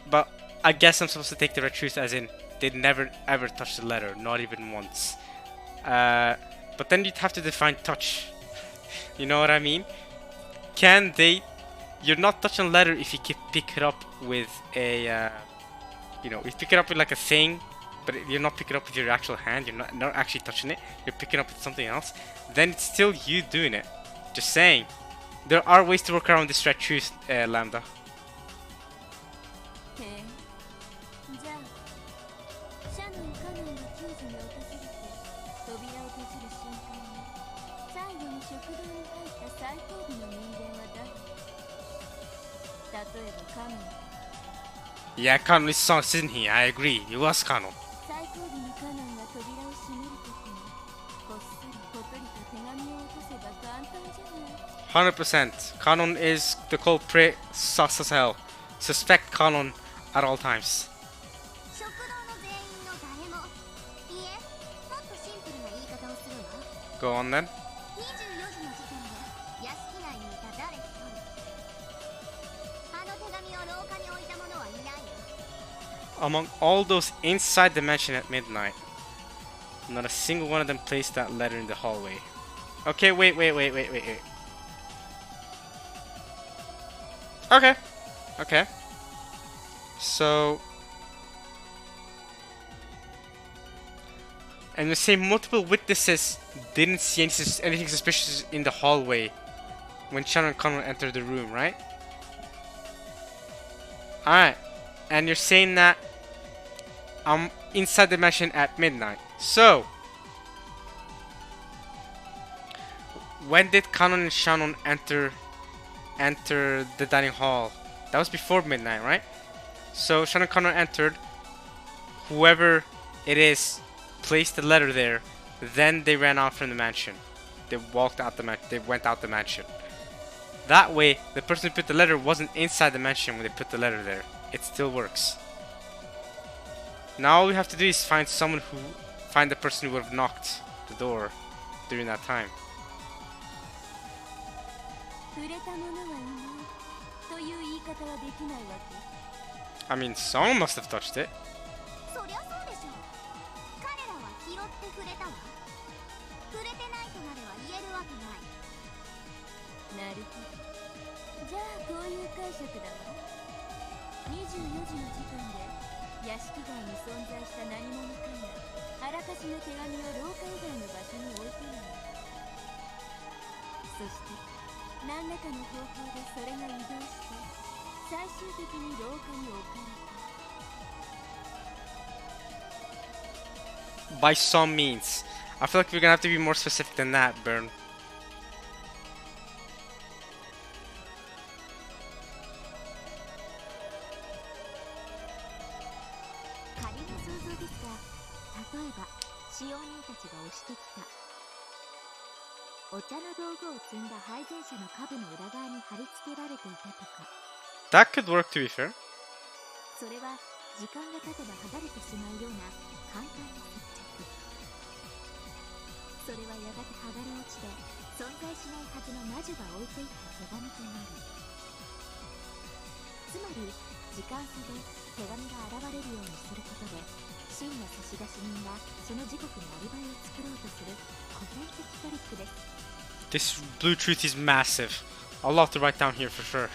But I guess I'm supposed to take the red truth as in they never ever touched the letter, not even once. But then you'd have to define touch. You know what I mean? Can they... You're not touching a letter if you pick it up with a... you know, you pick it up with like a thing, but you're not picking it up with your actual hand, you're not actually touching it, you're picking it up with something else, then it's still you doing it. Just saying. There are ways to work around this red truth, Lambda. へえ。じゃあシャノン・カノンが救助に訪れて扉を閉じる瞬間に最後に食堂に入った最後尾の人間は誰？例えばカノン。 Yeah, Kanon is Song, isn't he? I agree. It was Kanon. 最後尾にカノンが扉を閉めるときにこっそりポトリと手紙を落とせば簡単じゃない。 100%. Kanon is the culprit, sus as hell. Suspect Kanon at all times. 食堂の全員の誰も。いえ、もっとシンプルな言い方をするわ。 Go on then. 24時の時点で屋敷内にいた誰一人。あの手紙を廊下に置いた者はいないよ。 Among all those inside the mansion at midnight, not a single one of them placed that letter in the hallway. Okay, wait. Okay. So... And you say multiple witnesses didn't see anything suspicious in the hallway when Shannon and Conrad entered the room, right? Alright. And you're saying that I'm inside the mansion at midnight. So, when did Kanon and Shannon enter the dining hall? That was before midnight, right? So Shannon and Kanon entered. Whoever it is placed the letter there. Then they ran out from the mansion. They walked out the mansion. They went out the mansion. That way, the person who put the letter wasn't inside the mansion when they put the letter there. It still works. Now all we have to do is find the person who would have knocked the door during that time. 触れた者はいないという言い方はできないわけ。 I mean, someone must have touched it. そりゃそうでしょ。彼らは拾って触れたわ。触れてないとまでは言えるわけない。なるほど。じゃあこういう解釈だわ。24時の時点で屋敷外に存在した何者かがあらかじめ手紙を廊下以外の場所に置いているの。そして何らかの方法でそれが移動して最終的に廊下に置かれた。 By some means. I feel like we're gonna have to be more specific than that, Burn. 仮の想像ですが、例えば使用人たちが押してきたお茶の道具を積んだ配膳車の下部の裏側に貼り付けられていたとか。 That could work, to be fair. それは時間が経てば剥がれてしまうような簡単な接着。それはやがて剥がれ落ちて存在しないはずの魔女が置いていった手紙となる。つまり時間差で手紙出人がその時刻にアリバイを作ろうとする古典的トリックです。 This blue truth is massive. I'll have to write down here for sure.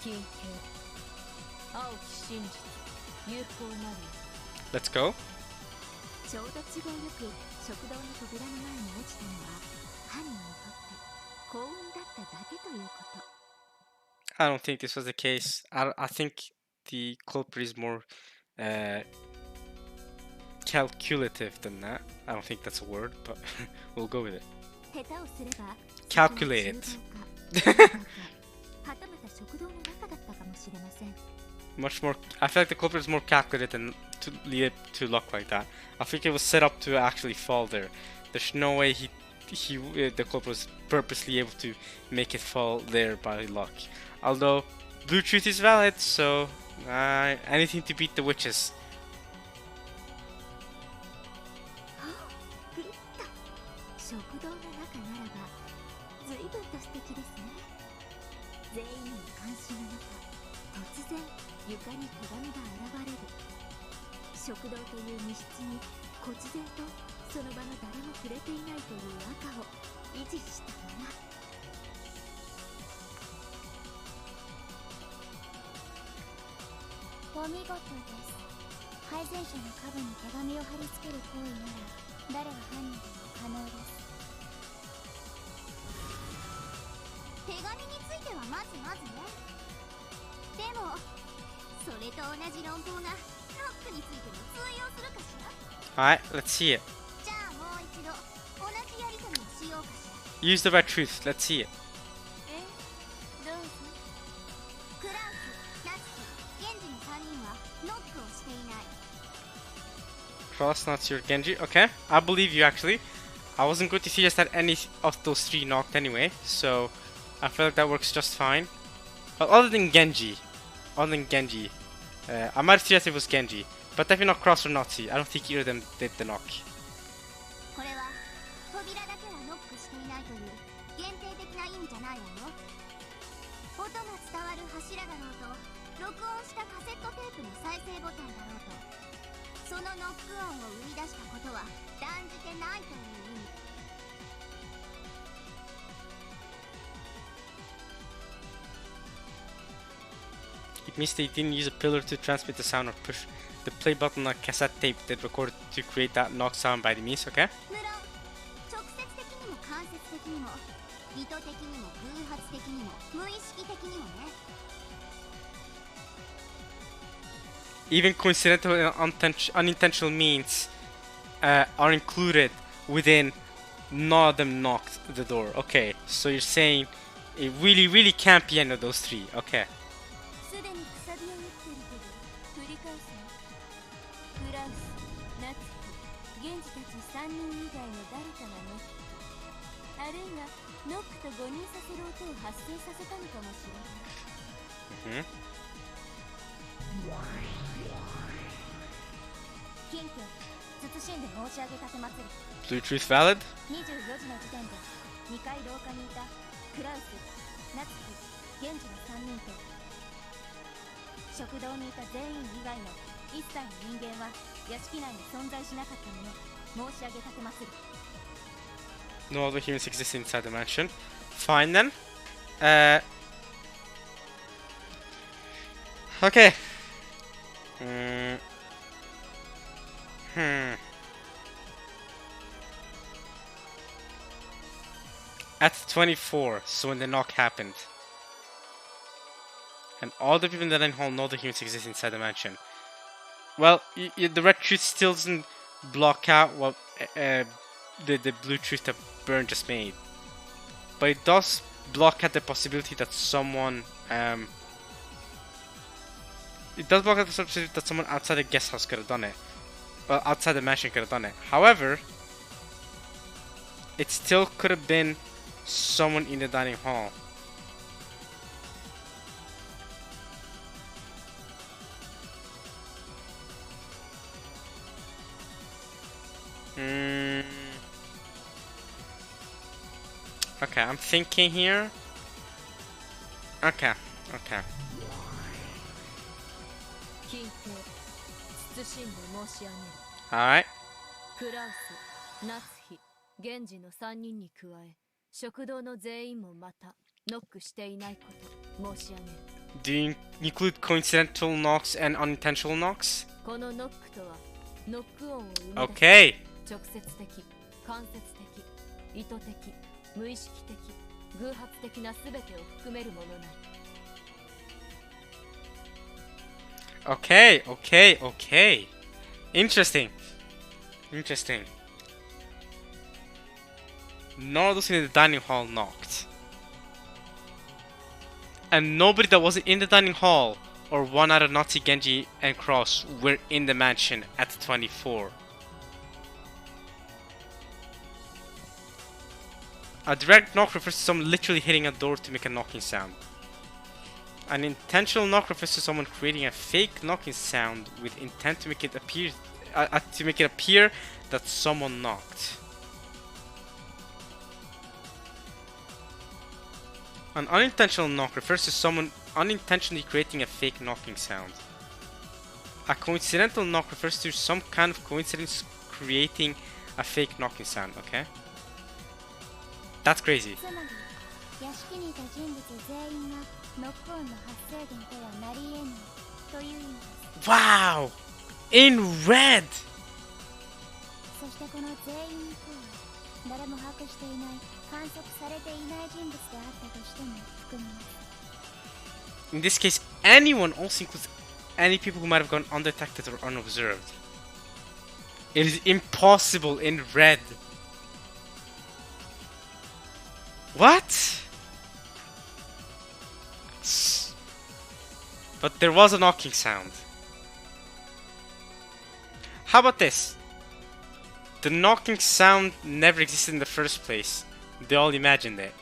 金系青き真実有効なる Let's go. ちょうど都合よく食堂の扉の前に落ちたのは犯人にとって幸運だっただけということ。 I don't think this was the case. I think the culprit is more calculative than that. I don't think that's a word, but we'll go with it. 下手をすれば Calculated. はたまた食堂の中だったかもしれません。 Much more. I feel like the culprit is more calculated than to lead it to luck like that. I think it was set up to actually fall there. There's no way the culprit was purposely able to make it fall there by luck. Although blue truth is valid, so anything to beat the witches. 狂った。食堂の中ならば随分と素敵ですね。全員の監視の中、突然床に手紙が現れる。食堂という密室に忽然とその場の誰も触れていないという赤を維持したまま。お見事です。配膳者のカバに手紙を貼り付ける行為なら誰が犯人でも可能です。手紙についてはまずね。でもそれと同じ論法がロックについても通用するかしら。 Alright, let's see it. じゃあもう一度同じやり取りをしようかしら。 Use the red truth. Let's see it. どうぞ。クラウス、ナツキ、ゲンジの3人はノックをしていない。 Cross, not your Genji. Okay, I believe you actually. I wasn't going to suggest that any of those three knocked anyway, so I feel like that works just fine. But other than Genji, I might have suggested it was Genji, but definitely not Cross or Nazi. I don't think either of them did the knock. これは扉だけはノックしていないという限定的な意味じゃないわよ。音が伝わる柱だろうと録音したカセットテープの再生ボタンだろうと、そのノック音を生み出したことは断じてないという意味。 It means they didn't use a pillar to transmit the sound or push the play button on cassette tape that recorded to create that knock sound by the means, okay? 無論直接的にも間接的にも意図的にも偶発的にも無意識的にもね。 Even coincidental and unintentional means are included within none of them knocked the door. Okay, so you're saying it really can't be any of those three. Okay. すでにくさびを打ってるけど繰り返すの。クラウス、ナツキ、ゲンジたち3人以外の誰かがノック、あるいはノックと誤認させる音を発生させたのかもしれない。 近況謹んで申し上げたてまつり。 Blue truth valid? 24時の時点で2階廊下にいたクラウス、ナツキ、ゲンジの3人と食堂にいた全員以外の一切の人間は屋敷内に存在しなかった旨申し上げたてまつる。 No other humans exist inside the mansion. Fine then. Okay. At 24, so when the knock happened. And all the people in the dining hall know the humans exist inside the mansion. Well, the red truth still doesn't block out what the blue truth that Burn just made. But it does block out the possibility that someone it does block out the possibility that someone outside the guest house could have done it. Well, outside the mansion could have done it. However, it still could have been someone in the dining hall. Okay, I'm thinking here. Okay. 金平謹んで申し上げる。 Alright. クラウス、夏日、源氏の3人に加え、食堂の全員もまたノックしていないこと申し上げる。 Do you include coincidental knocks and unintentional knocks? このノックとはノック音を生み出す Okay. 直接的、間接的、意図的、無意識的、偶発的な全てを含めるものなり。 Okay, okay, okay. Interesting. Interesting. None of those in the dining hall knocked. And nobody that wasn't in the dining hall or one out of Nazi, Genji, and Cross were in the mansion at 24. A direct knock refers to someone literally hitting a door to make a knocking sound. An intentional knock refers to someone creating a fake knocking sound with intent to make it appear that someone knocked. An unintentional knock refers to someone unintentionally creating a fake knocking sound. A coincidental knock refers to some kind of coincidence creating a fake knocking sound, okay? That's crazy. つまり屋敷にいた人物全員がノック音の発生源とはなり得ないという意味です。 Wow! In red! そしてこの全員とは誰も把握していない観測されていない人物であったとしても含みます。 In this case, anyone also includes any people who might have gone undetected or unobserved. It is impossible in red. What? But there was a knocking sound. How about this? The knocking sound never existed in the first place. They all imagined it.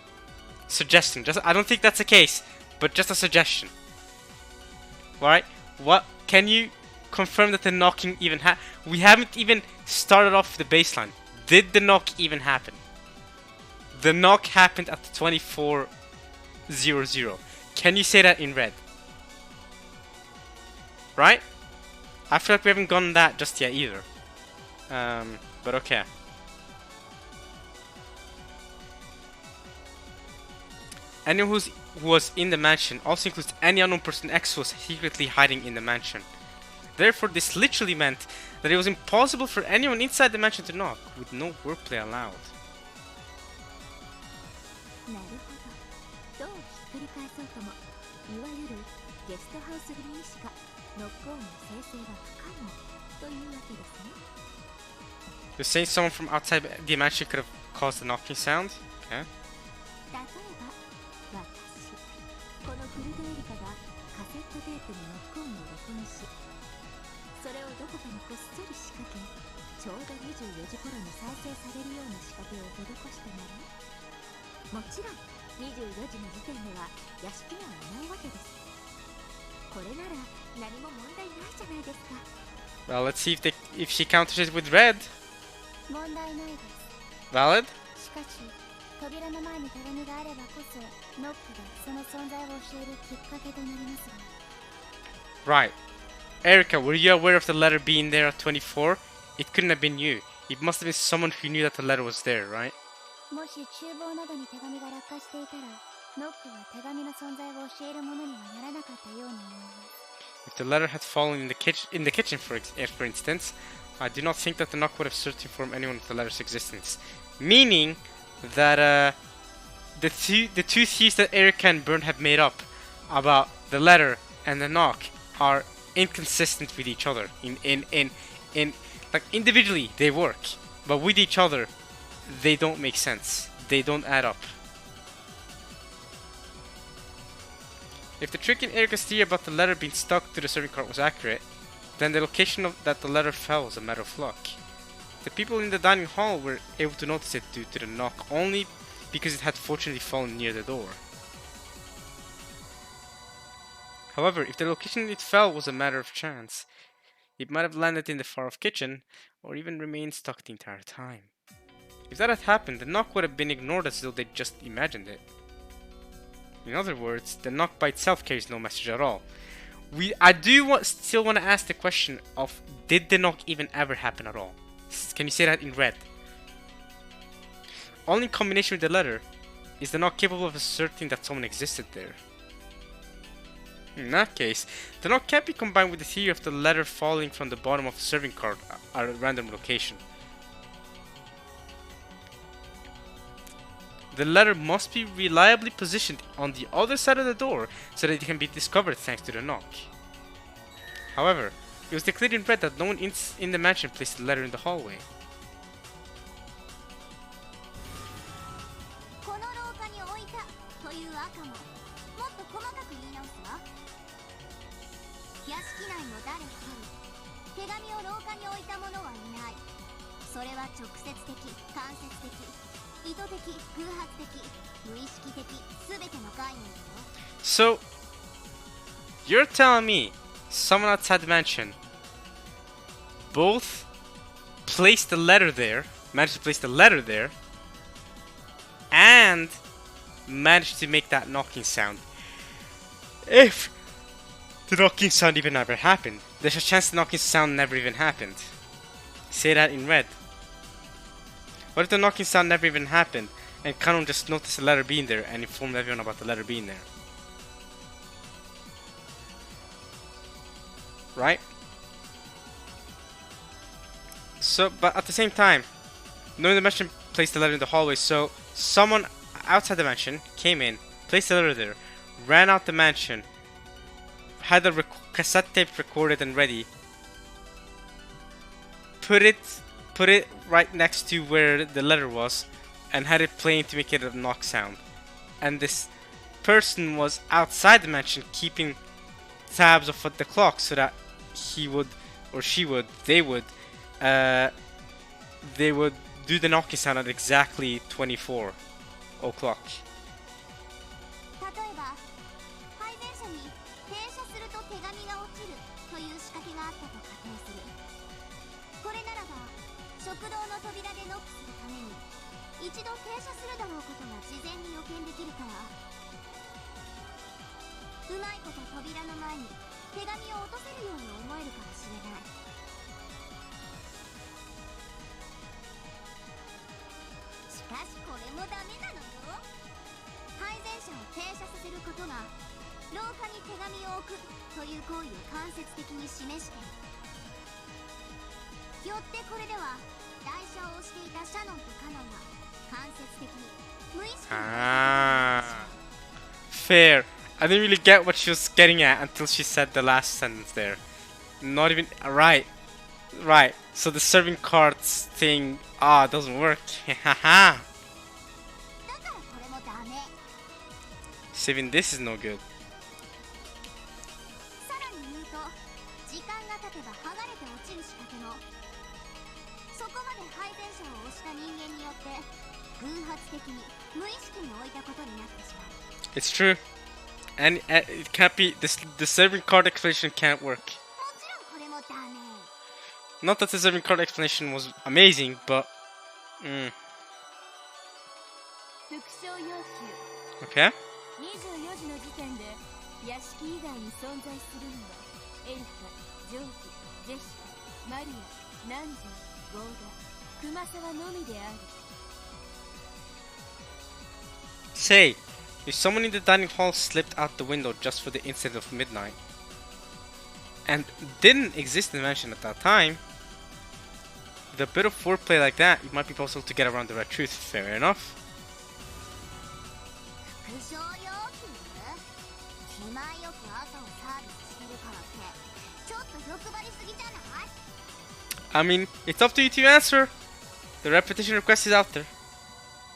Suggesting. I don't think that's the case, but just a suggestion. Alright? What? Can you confirm that the knocking even happened? We haven't even started off the baseline. Did the knock even happen? The knock happened at 24:00. Can you say that in red? Right? I feel like we haven't gotten that just yet either. But okay. Anyone who was in the mansion also includes any unknown person X who was secretly hiding in the mansion. Therefore, this literally meant that it was impossible for anyone inside the mansion to knock, with no wordplay allowed. なるほど。どうひっくり返そうとも、いわゆるゲストハウス組にしかノックオンの生成は不可能というわけですね。 You're saying someone from outside the mansion could have caused the knocking sound? Okay. 例えば私、このフルデエリカがカセットテープにノックオンを録音し、それをどこかにこっそり仕掛け、ちょうど24時頃に再生されるような仕掛けを施したなら、もちろん24時の時点では屋敷にはいないわけです。これなら何も問題ないじゃないですか。 Well, let's see if she counters it with red. 問題ないです。 Valid? しかし扉の前に手紙があればこそノックがその存在を教えるきっかけとなりますが。 Right. Erica, were you aware of the letter being there at 24? It couldn't have been you. It must have been someone who knew that the letter was there, right? もし厨房などに手紙が落下していたらノックは手紙の存在を教えるものにはならなかったように思います。 If the letter had fallen in the kitchen, for instance, I do not think that the knock would have served to inform anyone of the letter's existence. Meaning that the two thieves that Erica and Bern have made up about the letter and the knock are inconsistent with each other. In like individually they work, but with each other they don't make sense. They don't add up. If the trick in Erica's theory about the letter being stuck to the serving cart was accurate, then the location that the letter fell was a matter of luck. The people in the dining hall were able to notice it due to the knock only because it had fortunately fallen near the door. However, if the location it fell was a matter of chance, it might have landed in the far-off kitchen, or even remained stuck the entire time. If that had happened, the knock would have been ignored as though they'd just imagined it. In other words, the knock by itself carries no message at all. still want to ask the question of, did the knock even ever happen at all? Can you say that in red? Only in combination with the letter is the knock capable of asserting that someone existed there. In that case, the knock can't be combined with the theory of the letter falling from the bottom of a serving card at a random location. The letter must be reliably positioned on the other side of the door so that it can be discovered thanks to the knock. However, it was declared in red that no one in the mansion placed the letter in the hallway. この廊下に置いたという赤ももっと細かく言い直すわ。屋敷内の誰一人手紙を廊下に置いた者はいない。それは直接的、間接的、意図的、偶発的、無意識的、すべての概念だよ。 So, you're telling me someone outside the mansion both placed the letter there, managed to place the letter there, and managed to make that knocking sound. If the knocking sound even never happened, there's a chance the knocking sound never even happened. Say that in red. What if the knocking sound never even happened and Kanon just noticed the letter being there and informed everyone about the letter being there? Right? So, but at the same time, knowing the mansion placed the letter in the hallway, so someone outside the mansion came in, placed the letter there, ran out the mansion, had the cassette tape recorded and ready, put it right next to where the letter was, and had it playing to make it a knock sound. And this person was outside the mansion keeping tabs of the clock so that he would, or she would, they would do the knocking sound at exactly 24 o'clock. 例えば配電車に停車すると手紙が落ちるという仕掛けがあったと仮定する。これならば食堂の扉でノックするために一度停車するだろうことが事前に予見できるから、うまいこと扉の前に手紙を落とせるように思えるかもしれない。しかしこれもダメなのよ。配電車を停車させることが廊下に手紙を置くという行為を間接的に示している。よってこれでは台車を押していたシャノンとカノンが間接的に無意識に Fair. I didn't really get what she was getting at until she said the last sentence there. Not even right. So the serving cards thing doesn't work. Haha. Saving this is no good. さらに言うと時間が経てば剥がれて落ちる仕掛けもそこまで配電車を押した人間によって偶発的に無意識に置いたことになってしまう。 It's true. And it can't be, the serving card explanation can't work. もちろんこれもダメ。 Not that the serving card explanation was amazing, but... 復唱要求 Okay. 24時の時点で屋敷以外に存在するのはエリカ、ジョージ、ジェシカ、マリア、ナンジャ、ゴーダ、熊沢のみである。 Say, if someone in the dining hall slipped out the window just for the instant of midnight and didn't exist in the mansion at that time, with a bit of foreplay like that, it might be possible to get around the red truth. Fair enough. 復唱要求？気前よく朝をサービスしてるからってちょっと欲張りすぎじゃない？ I mean, it's up to you to answer. The repetition request is out there.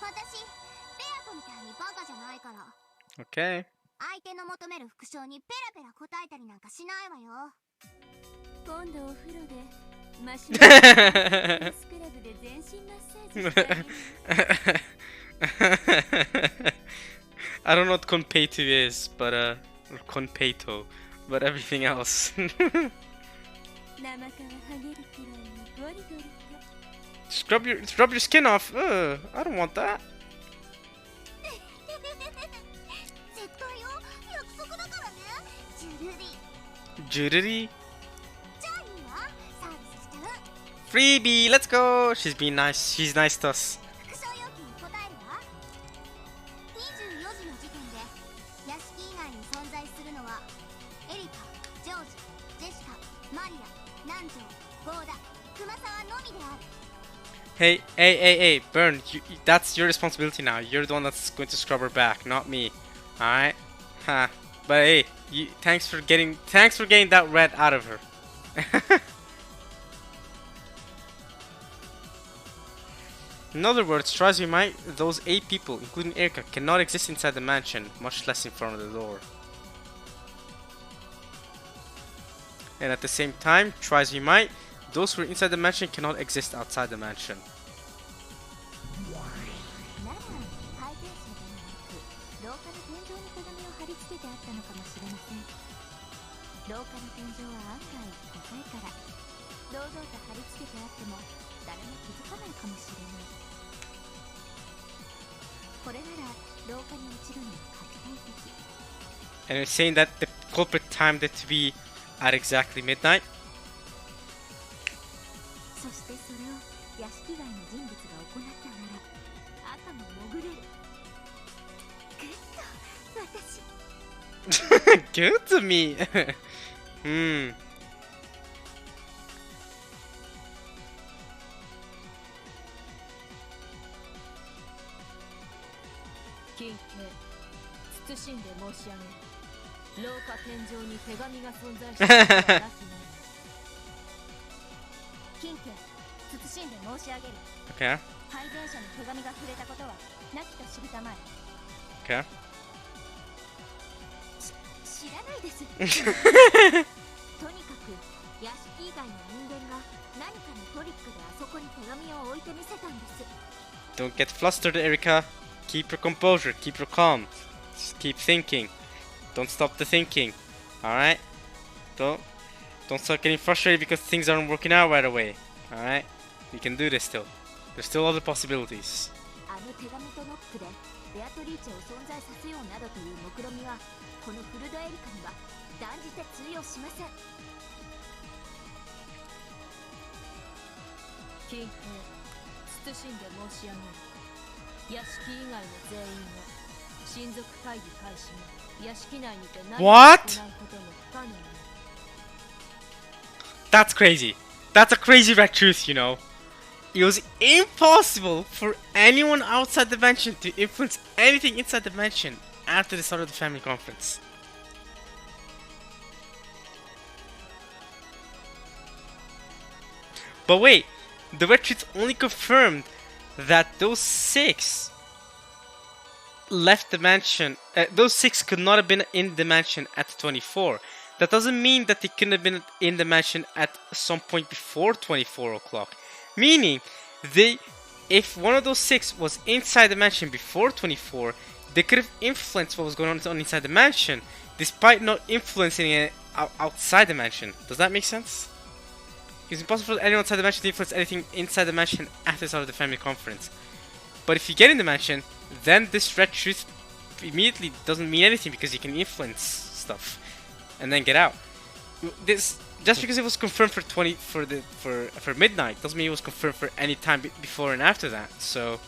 私ベアトみたいにバカじゃないから。 Okay. 相手の求める復唱にペラペラ答えたりなんかしないわよ。今度お風呂でマシュマロスクラブで全身マッサージしたい。 I don't know what conpeito is, but or conpeito, but everything else. 生皮はげるくらいにゴリゴリと。 Rub your skin off. I don't want that. 絶対よ、約束だからね、ジュルリ。Jewelry? じゃあいいわ、サービスしちゃう。 Freebie, let's go! She's being nice. She's nice to us. 副賞要求に答えるわ。24時の時点で屋敷以外に存在するのはエリカ、ジョージ、ジェシカ、マリア、南條、ゴーダ、熊沢のみである。 Hey, Burn, that's your responsibility now. You're the one that's going to scrub her back, not me. Alright? Huh. But hey, thanks for getting that red out of her. In other words, try as you might, those 8 people, including Erika, cannot exist inside the mansion, much less in front of the door. And at the same time, try as you might, those who are inside the mansion cannot exist outside the mansion. なら配膳車ではなく廊下の天井に手紙を貼り付けてあったのかもしれません。廊下の天井は案外高いから堂々と貼り付けてあっても誰も気づかないかもしれない。これなら廊下に落ちるのは確定的。 And you're saying that the culprit timed it to be at exactly midnight? そしてそれを屋敷外の人物が行ったなら赤も潜れる。ぐっと私 Good to me! Hmm. 金慶、謹んで申し上げる。廊下天井に手紙が存在していることはなきない。金家謹んで申し上げる。 Okay, 配膳者の手紙が触れたことはなきと知りたまえ。 okay. 知らないですとにかく屋敷以外の人間が何かのトリックであそこに手紙を置いてみせたんです。 Don't get flustered, Erika. Keep your composure, keep your calm. Just keep thinking. Don't stop the thinking. Alright? Don't start getting frustrated because things aren't working out right away. Alright? You can do this still. There's still other possibilities. あの手紙とノックでベアトリーチェを存在させようなどという目論みはこのフルドエリカには断じて通用しません。金慶、謹んで申し上げる。屋敷以外の全員は親族会議開始後屋敷内にて何も What? 行うことの不可能な。 That's crazy. That's a crazy red truth, you know. It was impossible for anyone outside the mansion to influence anything inside the mansion after the start of the family conference. But wait, the red truth only confirmed that those 6 left the mansion. Those 6 could not have been in the mansion at 24. That doesn't mean that they couldn't have been in the mansion at some point before 24 o'clock. Meaning, if one of those 6 was inside the mansion before 24, they could have influenced what was going on inside the mansion, despite not influencing it outside the mansion. Does that make sense? It's impossible for anyone outside the mansion to influence anything inside the mansion after the start of the family conference. But if you get in the mansion, then this red truth immediately doesn't mean anything because you can influence stuff and then get out. This just because it was confirmed for midnight doesn't mean it was confirmed for any time before and after that. So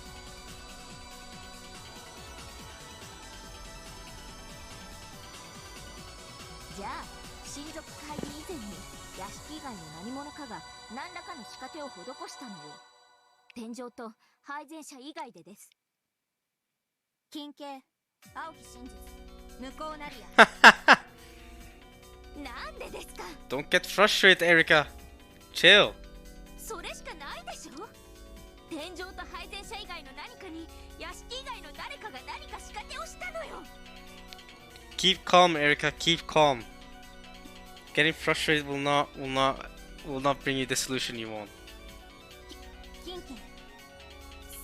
じゃあ親族会議以前に屋敷以外の何者かが何らかの仕掛けを施したのよ。天井と配膳者以外でです。金慶、青木真実、向こうなりやなんでですか。 don't get frustrated, Erika. Chill. それしかないでしょ。天井と配膳者以外の何かに屋敷以外の誰かが何か仕掛けをしたのよ。 Keep calm, Erika. Keep calm. Getting frustrated will not bring you the solution you want. 金家、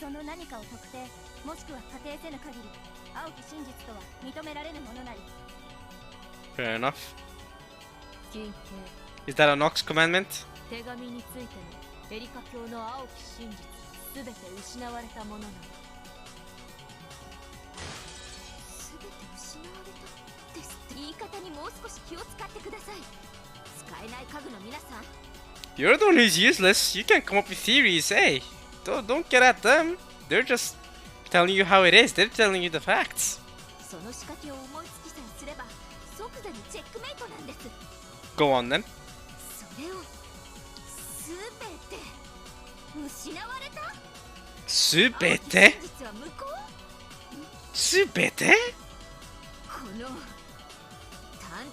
その何かを特定もしくは仮定せぬ限り青木真実とは認められぬものなり。 Fair enough. 金慶、 Is that a Nox commandment? 手紙についてのエリカ教の青き真実すべて失われたものなの。すべて失われたですって言い方にもう少し気を使ってください。使えない家具の皆さん、 You're the one who's useless. You can't come up with theories, hey. Don't get at them. They're just telling you how it is. They're telling you the facts. その仕掛けを思いつきさえすれば即座にチェックメイトなんです。 Go on then. それをすべて失われた。全て？真実は無効。全て？この探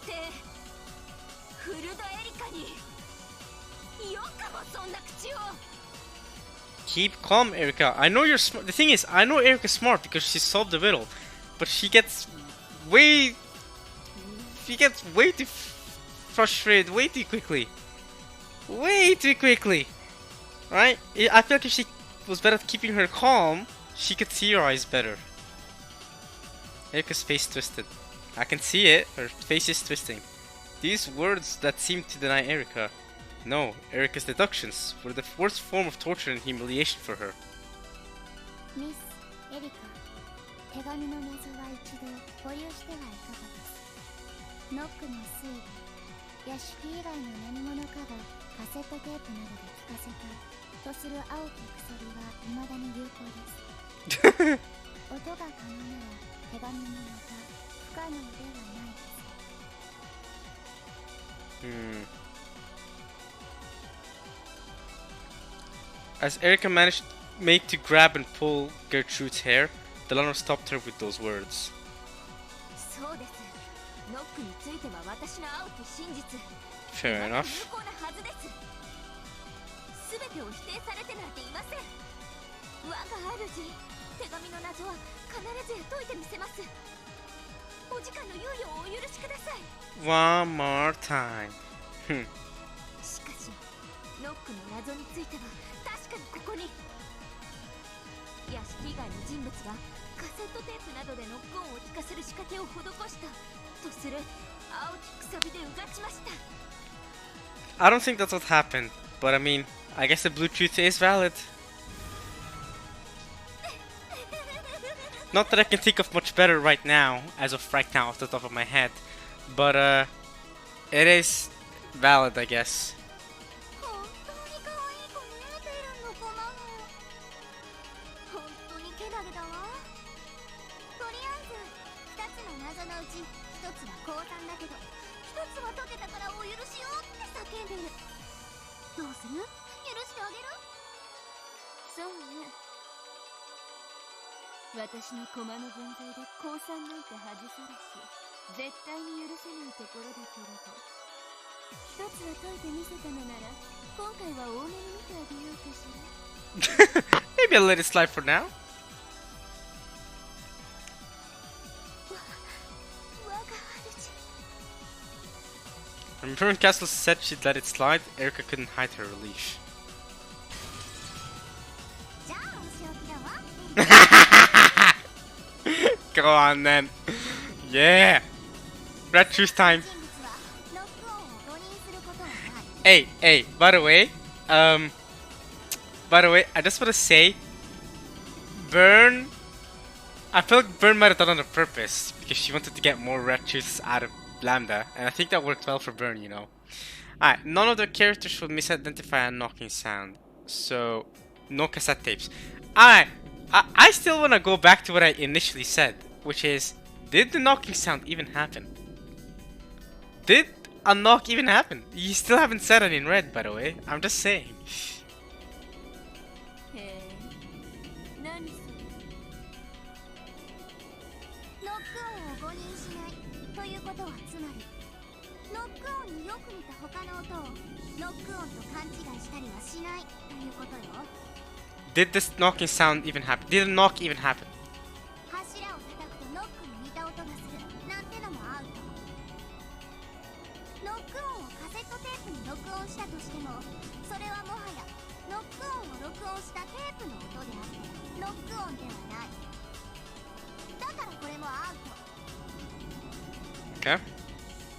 偵フルドエリカによくもそんな口を。 Keep calm, Erica. I know you're smart. The thing is, I know Erica's smart because she solved the riddle, but she gets way too frustrated way too quickly. Way too quickly. Right? I feel like if she was better at keeping her calm, she could theorize better. Erica's face twisted. I can see it. Her face is twisting. These words that seem to deny Erica. No, Erica's deductions were the worst form of torture and humiliation for her. ミス・エリカ、手紙の謎は一度保留してはいかがです。ノックの推理、屋敷以外の何者かがカセットテープなどで聞かせたとする青き鎖は未だに有効です。音が可能なら手紙もまた不可能ではないです。As Erica managed to grab and pull Gertrude's hair, Delano stopped her with those words. そうです。ノックについては私の青き真実。 Fair enough. 有効なはずです。すべてを否定されてなんていません。我が主、手紙の謎は必ずや解いてみせます。お時間の猶予をお許しください。 One more time. しかし、ノックの謎については確かにここに屋敷以外の人物がカセットテープなどでノック音を聞かせる仕掛けを施したとする青きくさびでうがちました。 I don't think that's what happened, but I mean, I guess the Bluetooth is valid. Not that I can think of much better right now, as of right now off the top of my head, but it is valid, I guess. 本当に可愛い子ね、ベルの子なの。本当にけだげだわ。とりあえず2つの謎のうち1つは高3だけど1つは解けたからお許しよって叫んでる。どうする？許してあげる？そうね。私の駒の分際で降参なんて恥さらし、絶対に許せないところだけれど、一つは解いてみせたのなら今回は多めに見てあげようかしら。 Maybe I'll let it slide for now. 我が主。 When Imperial Castle said she'd let it slide, Erica couldn't hide her relief. じゃあお仕置きだわ。Go on then. Yeah. Red truth time. 人物はノック音を誤認することはない。 Hey, by the way, I just want to say, I feel like Burn might have done it on purpose because she wanted to get more red truths out of Lambda, and I think that worked well for Burn, you know. Alright, none of the characters will misidentify a knocking sound, so no cassette tapes. Alright, I still want to go back to what I initially said, which is, did the knocking sound even happen? Did a knock even happen? You still haven't said it in red, by the way. I'm just saying. へえ、何それ。ノック音を誤認しないということはつまりノック音によく似た他の音をノック音と勘違いしたりはしないということよ。 Did this knocking sound even happen? Did a knock even happen? 柱を叩くとノックに似た音がするなんてのもアウト。ノック音をカセットテープに録音したとしてもそれはもはやノック音を録音したテープの音であってノック音ではない。だからこれもアウト。 Okay.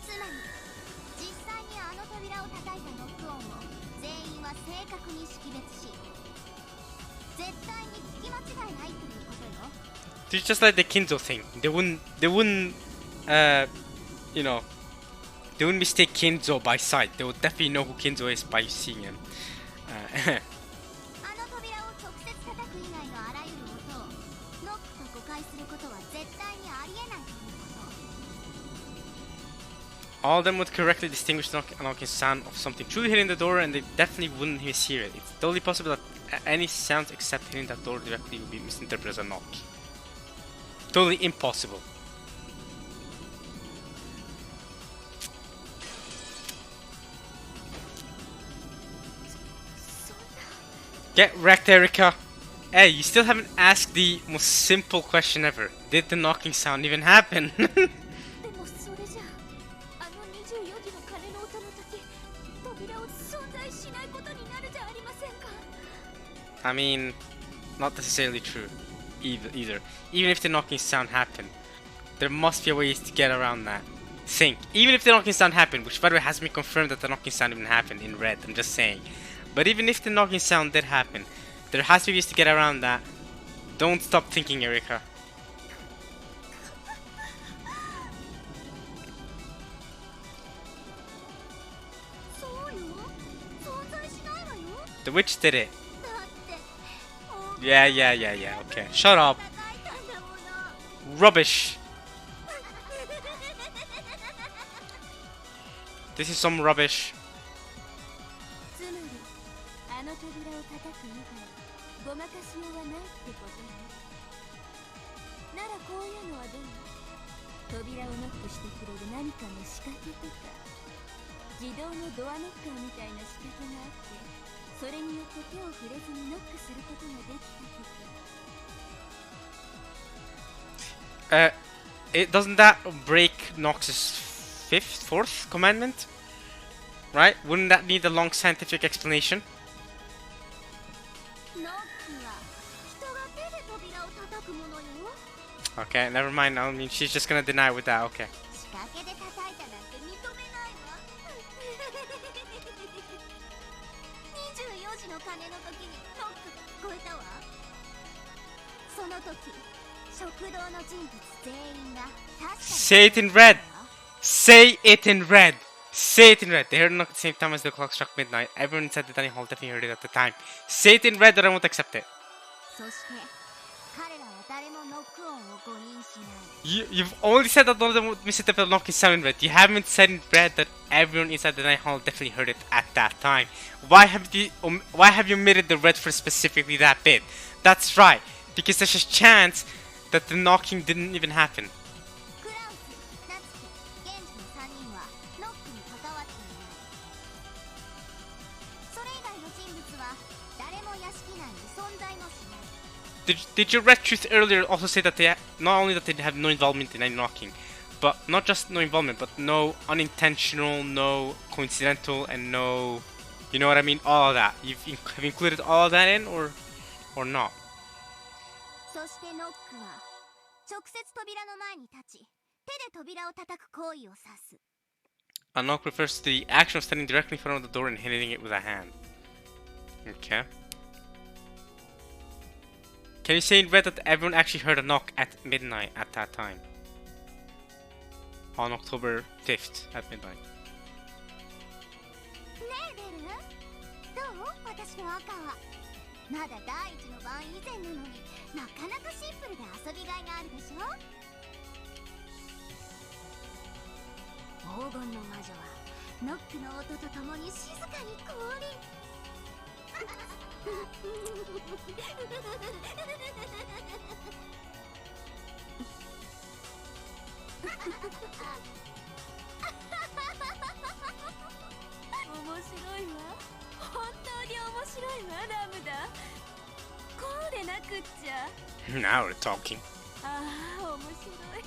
つまり実際にあの扉を叩いたノック音を全員は正確に識別し絶対に聞き間違いないということよ。 It's just like the Kinzo thing. They wouldn't, you know, they wouldn't mistake Kinzo by sight. They would definitely know who Kinzo is by seeing him. あの扉を直接叩く以外のあらゆる音をノックと誤解することは絶対にありえないということ。 All of them would correctly distinguish the knocking sound of something truly hitting the door, and they definitely wouldn't mishear it. It's totally possible that any sounds except hitting that door directly would be misinterpreted as a knock. Totally impossible. Get wrecked, Erica. Hey, you still haven't asked the most simple question ever. Did the knocking sound even happen? でもそれじゃあの24時の鐘の音の時扉を存在しないことになるじゃありませんか。 I mean, not necessarily true either. Even if the knocking sound happened, there must be ways to get around that. Think. Even if the knocking sound happened, which by the way hasn't been confirmed that the knocking sound even happened in red, I'm just saying. But even if the knocking sound did happen, there has to be ways to get around that. Don't stop thinking, Erika. そうよ、存在しないわよ。 The witch did it. だって大 Yeah. Okay, shut up. 叩いたんだもの。 Rubbish. This is some rubbish. つまりあの扉を叩く以外ごまかしようはないってことね。ならこういうのはどう？扉をノックしてくれる何かの仕掛けとか自動のドアノッカーみたいな仕掛けがあってそれによって手を触れずにノックすることができたとか。Doesn't that break Nox's fourth commandment? Right? Wouldn't that need a long scientific explanation? ノックは人が手で扉を叩くものよ。 Okay, never mind. I mean, she's just gonna deny with that. Okay. 仕掛けで叩いたなんて認めないわ。24時の鐘の時にノックが聞こえたわ。その時食堂の人物全員が確かに Say it in red. Say it in red. Say it in red. They heard it knock at the same time as the clock struck midnight. Everyone inside the dining hall definitely heard it at the time. Say it in red or I won't accept it. そして彼らは誰もノック音を誤認しない。 You've only said that none of them would misinterpret the knocking sound in red. You haven't said in red that everyone inside the dining hall definitely heard it at that time. Why have you omitted the red for specifically that bit? That's right, because there's a chance that the knocking didn't even happen. クラウス、ナツキ、ゲンジの3人はノックに関わっていない。それ以外の人物は誰も屋敷内に存在もしない。 Did your red truth earlier also say that they not only that they have no involvement in any knocking, but not just no involvement, but no unintentional, no coincidental, and no, you know what I mean? All of that. Have included all of that in, or not? そしてノックは直接扉の前に立ち、手で扉を叩く行為を指す。 A knock refers to the action of standing directly in front of the door and hitting it with a hand. Okay. Can you say in red that everyone actually heard a knock at midnight at that time? On October 5th at midnight. ねえベル、どう？私の赤は。まだ第一の晩以前なのになかなかシンプルで遊びがいがあるでしょ。黄金の魔女はノックの音とともに静かに降臨。面白いわ。本当に面白いわラムダ。こうでなくっちゃ。 Now we're talking. ああ面白い。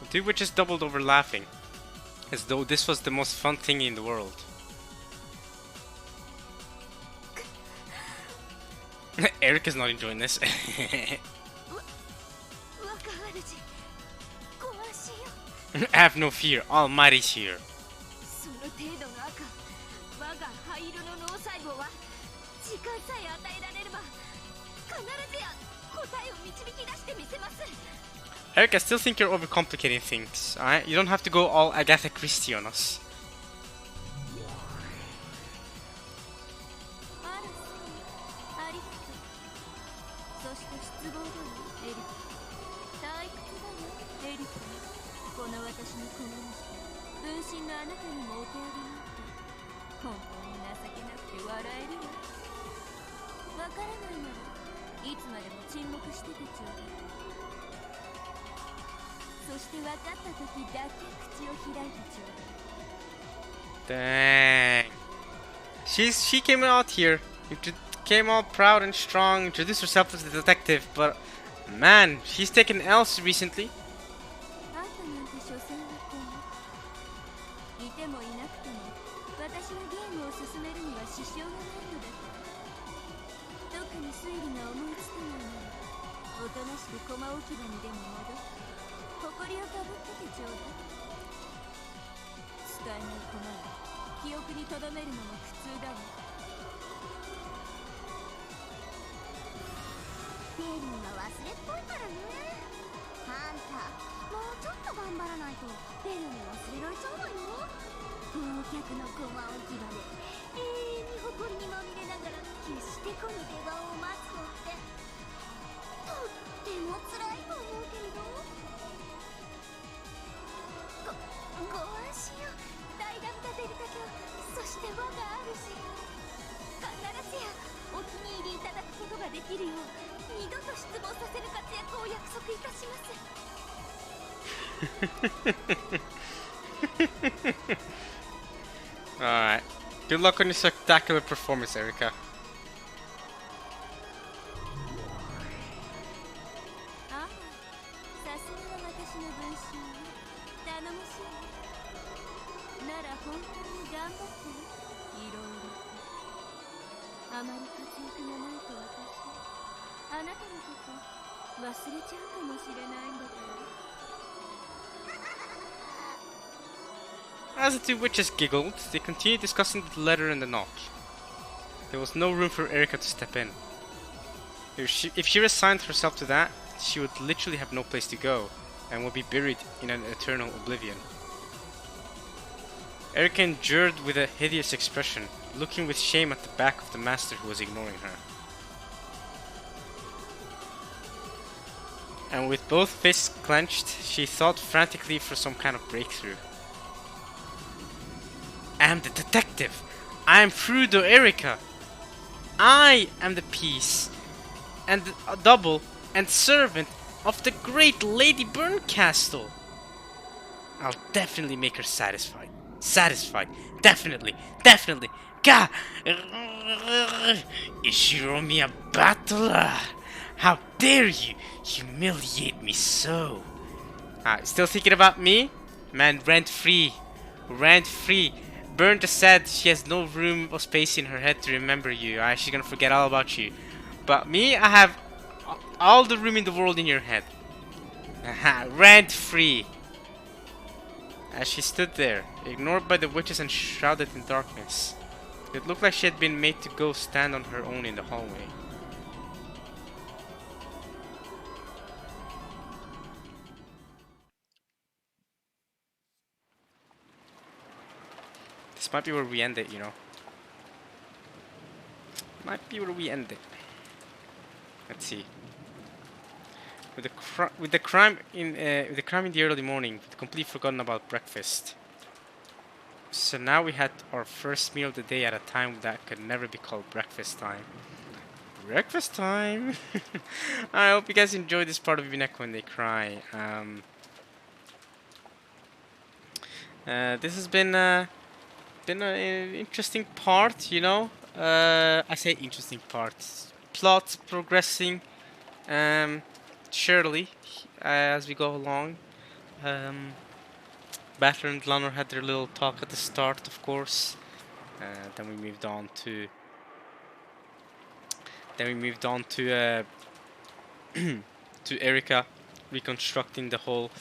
The two witches doubled over laughing, as though this was the most fun thing in the world. Erica's not enjoying this. 若主、ご安心よ。 Have no fear, Almighty's here. その程度の赤、我が灰色の脳細胞は時間さえ与えられれば必ずやこ答えを導き出してみせます。 Eric, I still think you're overcomplicating things, alright? You don't have to go all Agatha Christie on us. あらそう、ありがとう。そして失望だわ、エリカ。退屈だわ、エリカ。この私のこの分身のあなたにもお手上げなんて本当に情けなくて笑えるわ。わからないならいつまでも沈黙しててちょうだい。そして分かった時だけ口を開いてちょうだい。 Dang. She came out here, came all proud and strong, introduced herself as a detective, but man, she's taken L's recently. あんたなんて所詮はこういてもいなくても私がゲームを進めるには支障がないのだから。特に推理が思いつかないならおとなしく駒置き場にでも戻って誇りをかぶっててちょうだい。使えない駒は記憶に留めるのも苦痛だわ。ペリーは忘れっぽいからね。あんたもうちょっと頑張らないとペルに忘れられちゃうわよ。忘却の駒置き場で永遠に誇りにまみれながら決して来ぬ出番を待つのってとっても辛いと思うけれど。ご安心を。ダイダムタデルタ教、そして我が主、必ずやお気に入りいただくことができるよう二度と失望させる活躍を約束いたします。Alright. Good luck on your spectacular performance, Erica. ああ、さすがは私の分身よ。頼もしいわ。なら本当に頑張ってね。いろいろとあまり活躍がないと私あなたのこと忘れちゃうかもしれないんだから。 As the two witches giggled, they continued discussing the letter and the knock. There was no room for Erica to step in. If she resigned herself to that, she would literally have no place to go, and would be buried in an eternal oblivion. Erica endured with a hideous expression, looking with shame at the back of the master who was ignoring her. And with both fists clenched, she thought frantically for some kind of breakthrough. I am the detective! I am Frudo Erica! I am the piece, and the double, and servant of the great Lady Burncastle! I'll definitely make her satisfied. Satisfied. Definitely. Definitely. God! Ishiromiya battler! How dare you humiliate me so? Still thinking about me? Man, rent free. Rent free. Bernta said she has no room or space in her head to remember you. She's gonna forget all about you. But me, I have all the room in the world in your head. Rent free. As she stood there, ignored by the witches and shrouded in darkness, it looked like she had been made to go stand on her own in the hallway. This might be where we end it, you know. Might be where we end it. Let's see. With the crime in the early morning, we'd completely forgotten about breakfast. So now we had our first meal of the day at a time that could never be called breakfast time. Breakfast time! I hope you guys enjoyed this part of Umineko when they cry. This has been an interesting part, you know. I say interesting parts. Plot progressing, surely, as we go along. Battler and Lanor had their little talk at the start, of course. Then we moved on to. To Erica reconstructing the whole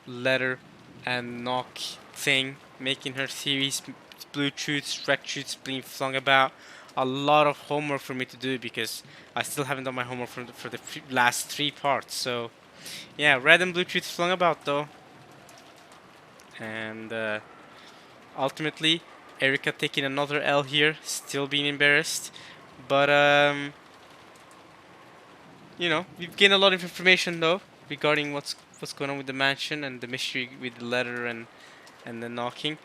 letter and knock thing, making her theories, blue truths, red truths being flung about, a lot of homework for me to do because I still haven't done my homework for the last 3 parts. So yeah, red and blue truth flung about though, and ultimately Erika taking another L here, still being embarrassed, but you know, we've gained a lot of information though regarding what's going on with the mansion and the mystery with the letter and the knocking.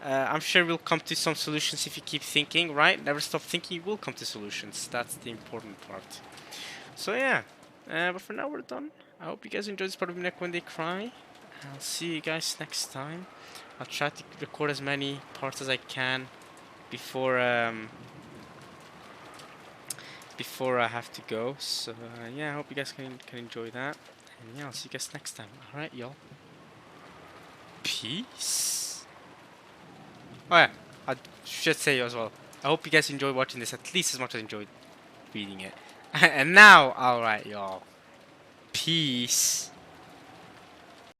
I'm sure we'll come to some solutions if you keep thinking, right? Never stop thinking, you will come to solutions. That's the important part. So yeah, but for now we're done. I hope you guys enjoyed this part of Umineko when they cry. I'll see you guys next time. I'll try to record as many parts as I can before before I have to go. So yeah, I hope you guys can enjoy that. And yeah, I'll see you guys next time. Alright, y'all. Peace. Oh yeah, I should say as well. I hope you guys enjoyed watching this at least as much as I enjoyed reading it. And now, alright, y'all. Peace.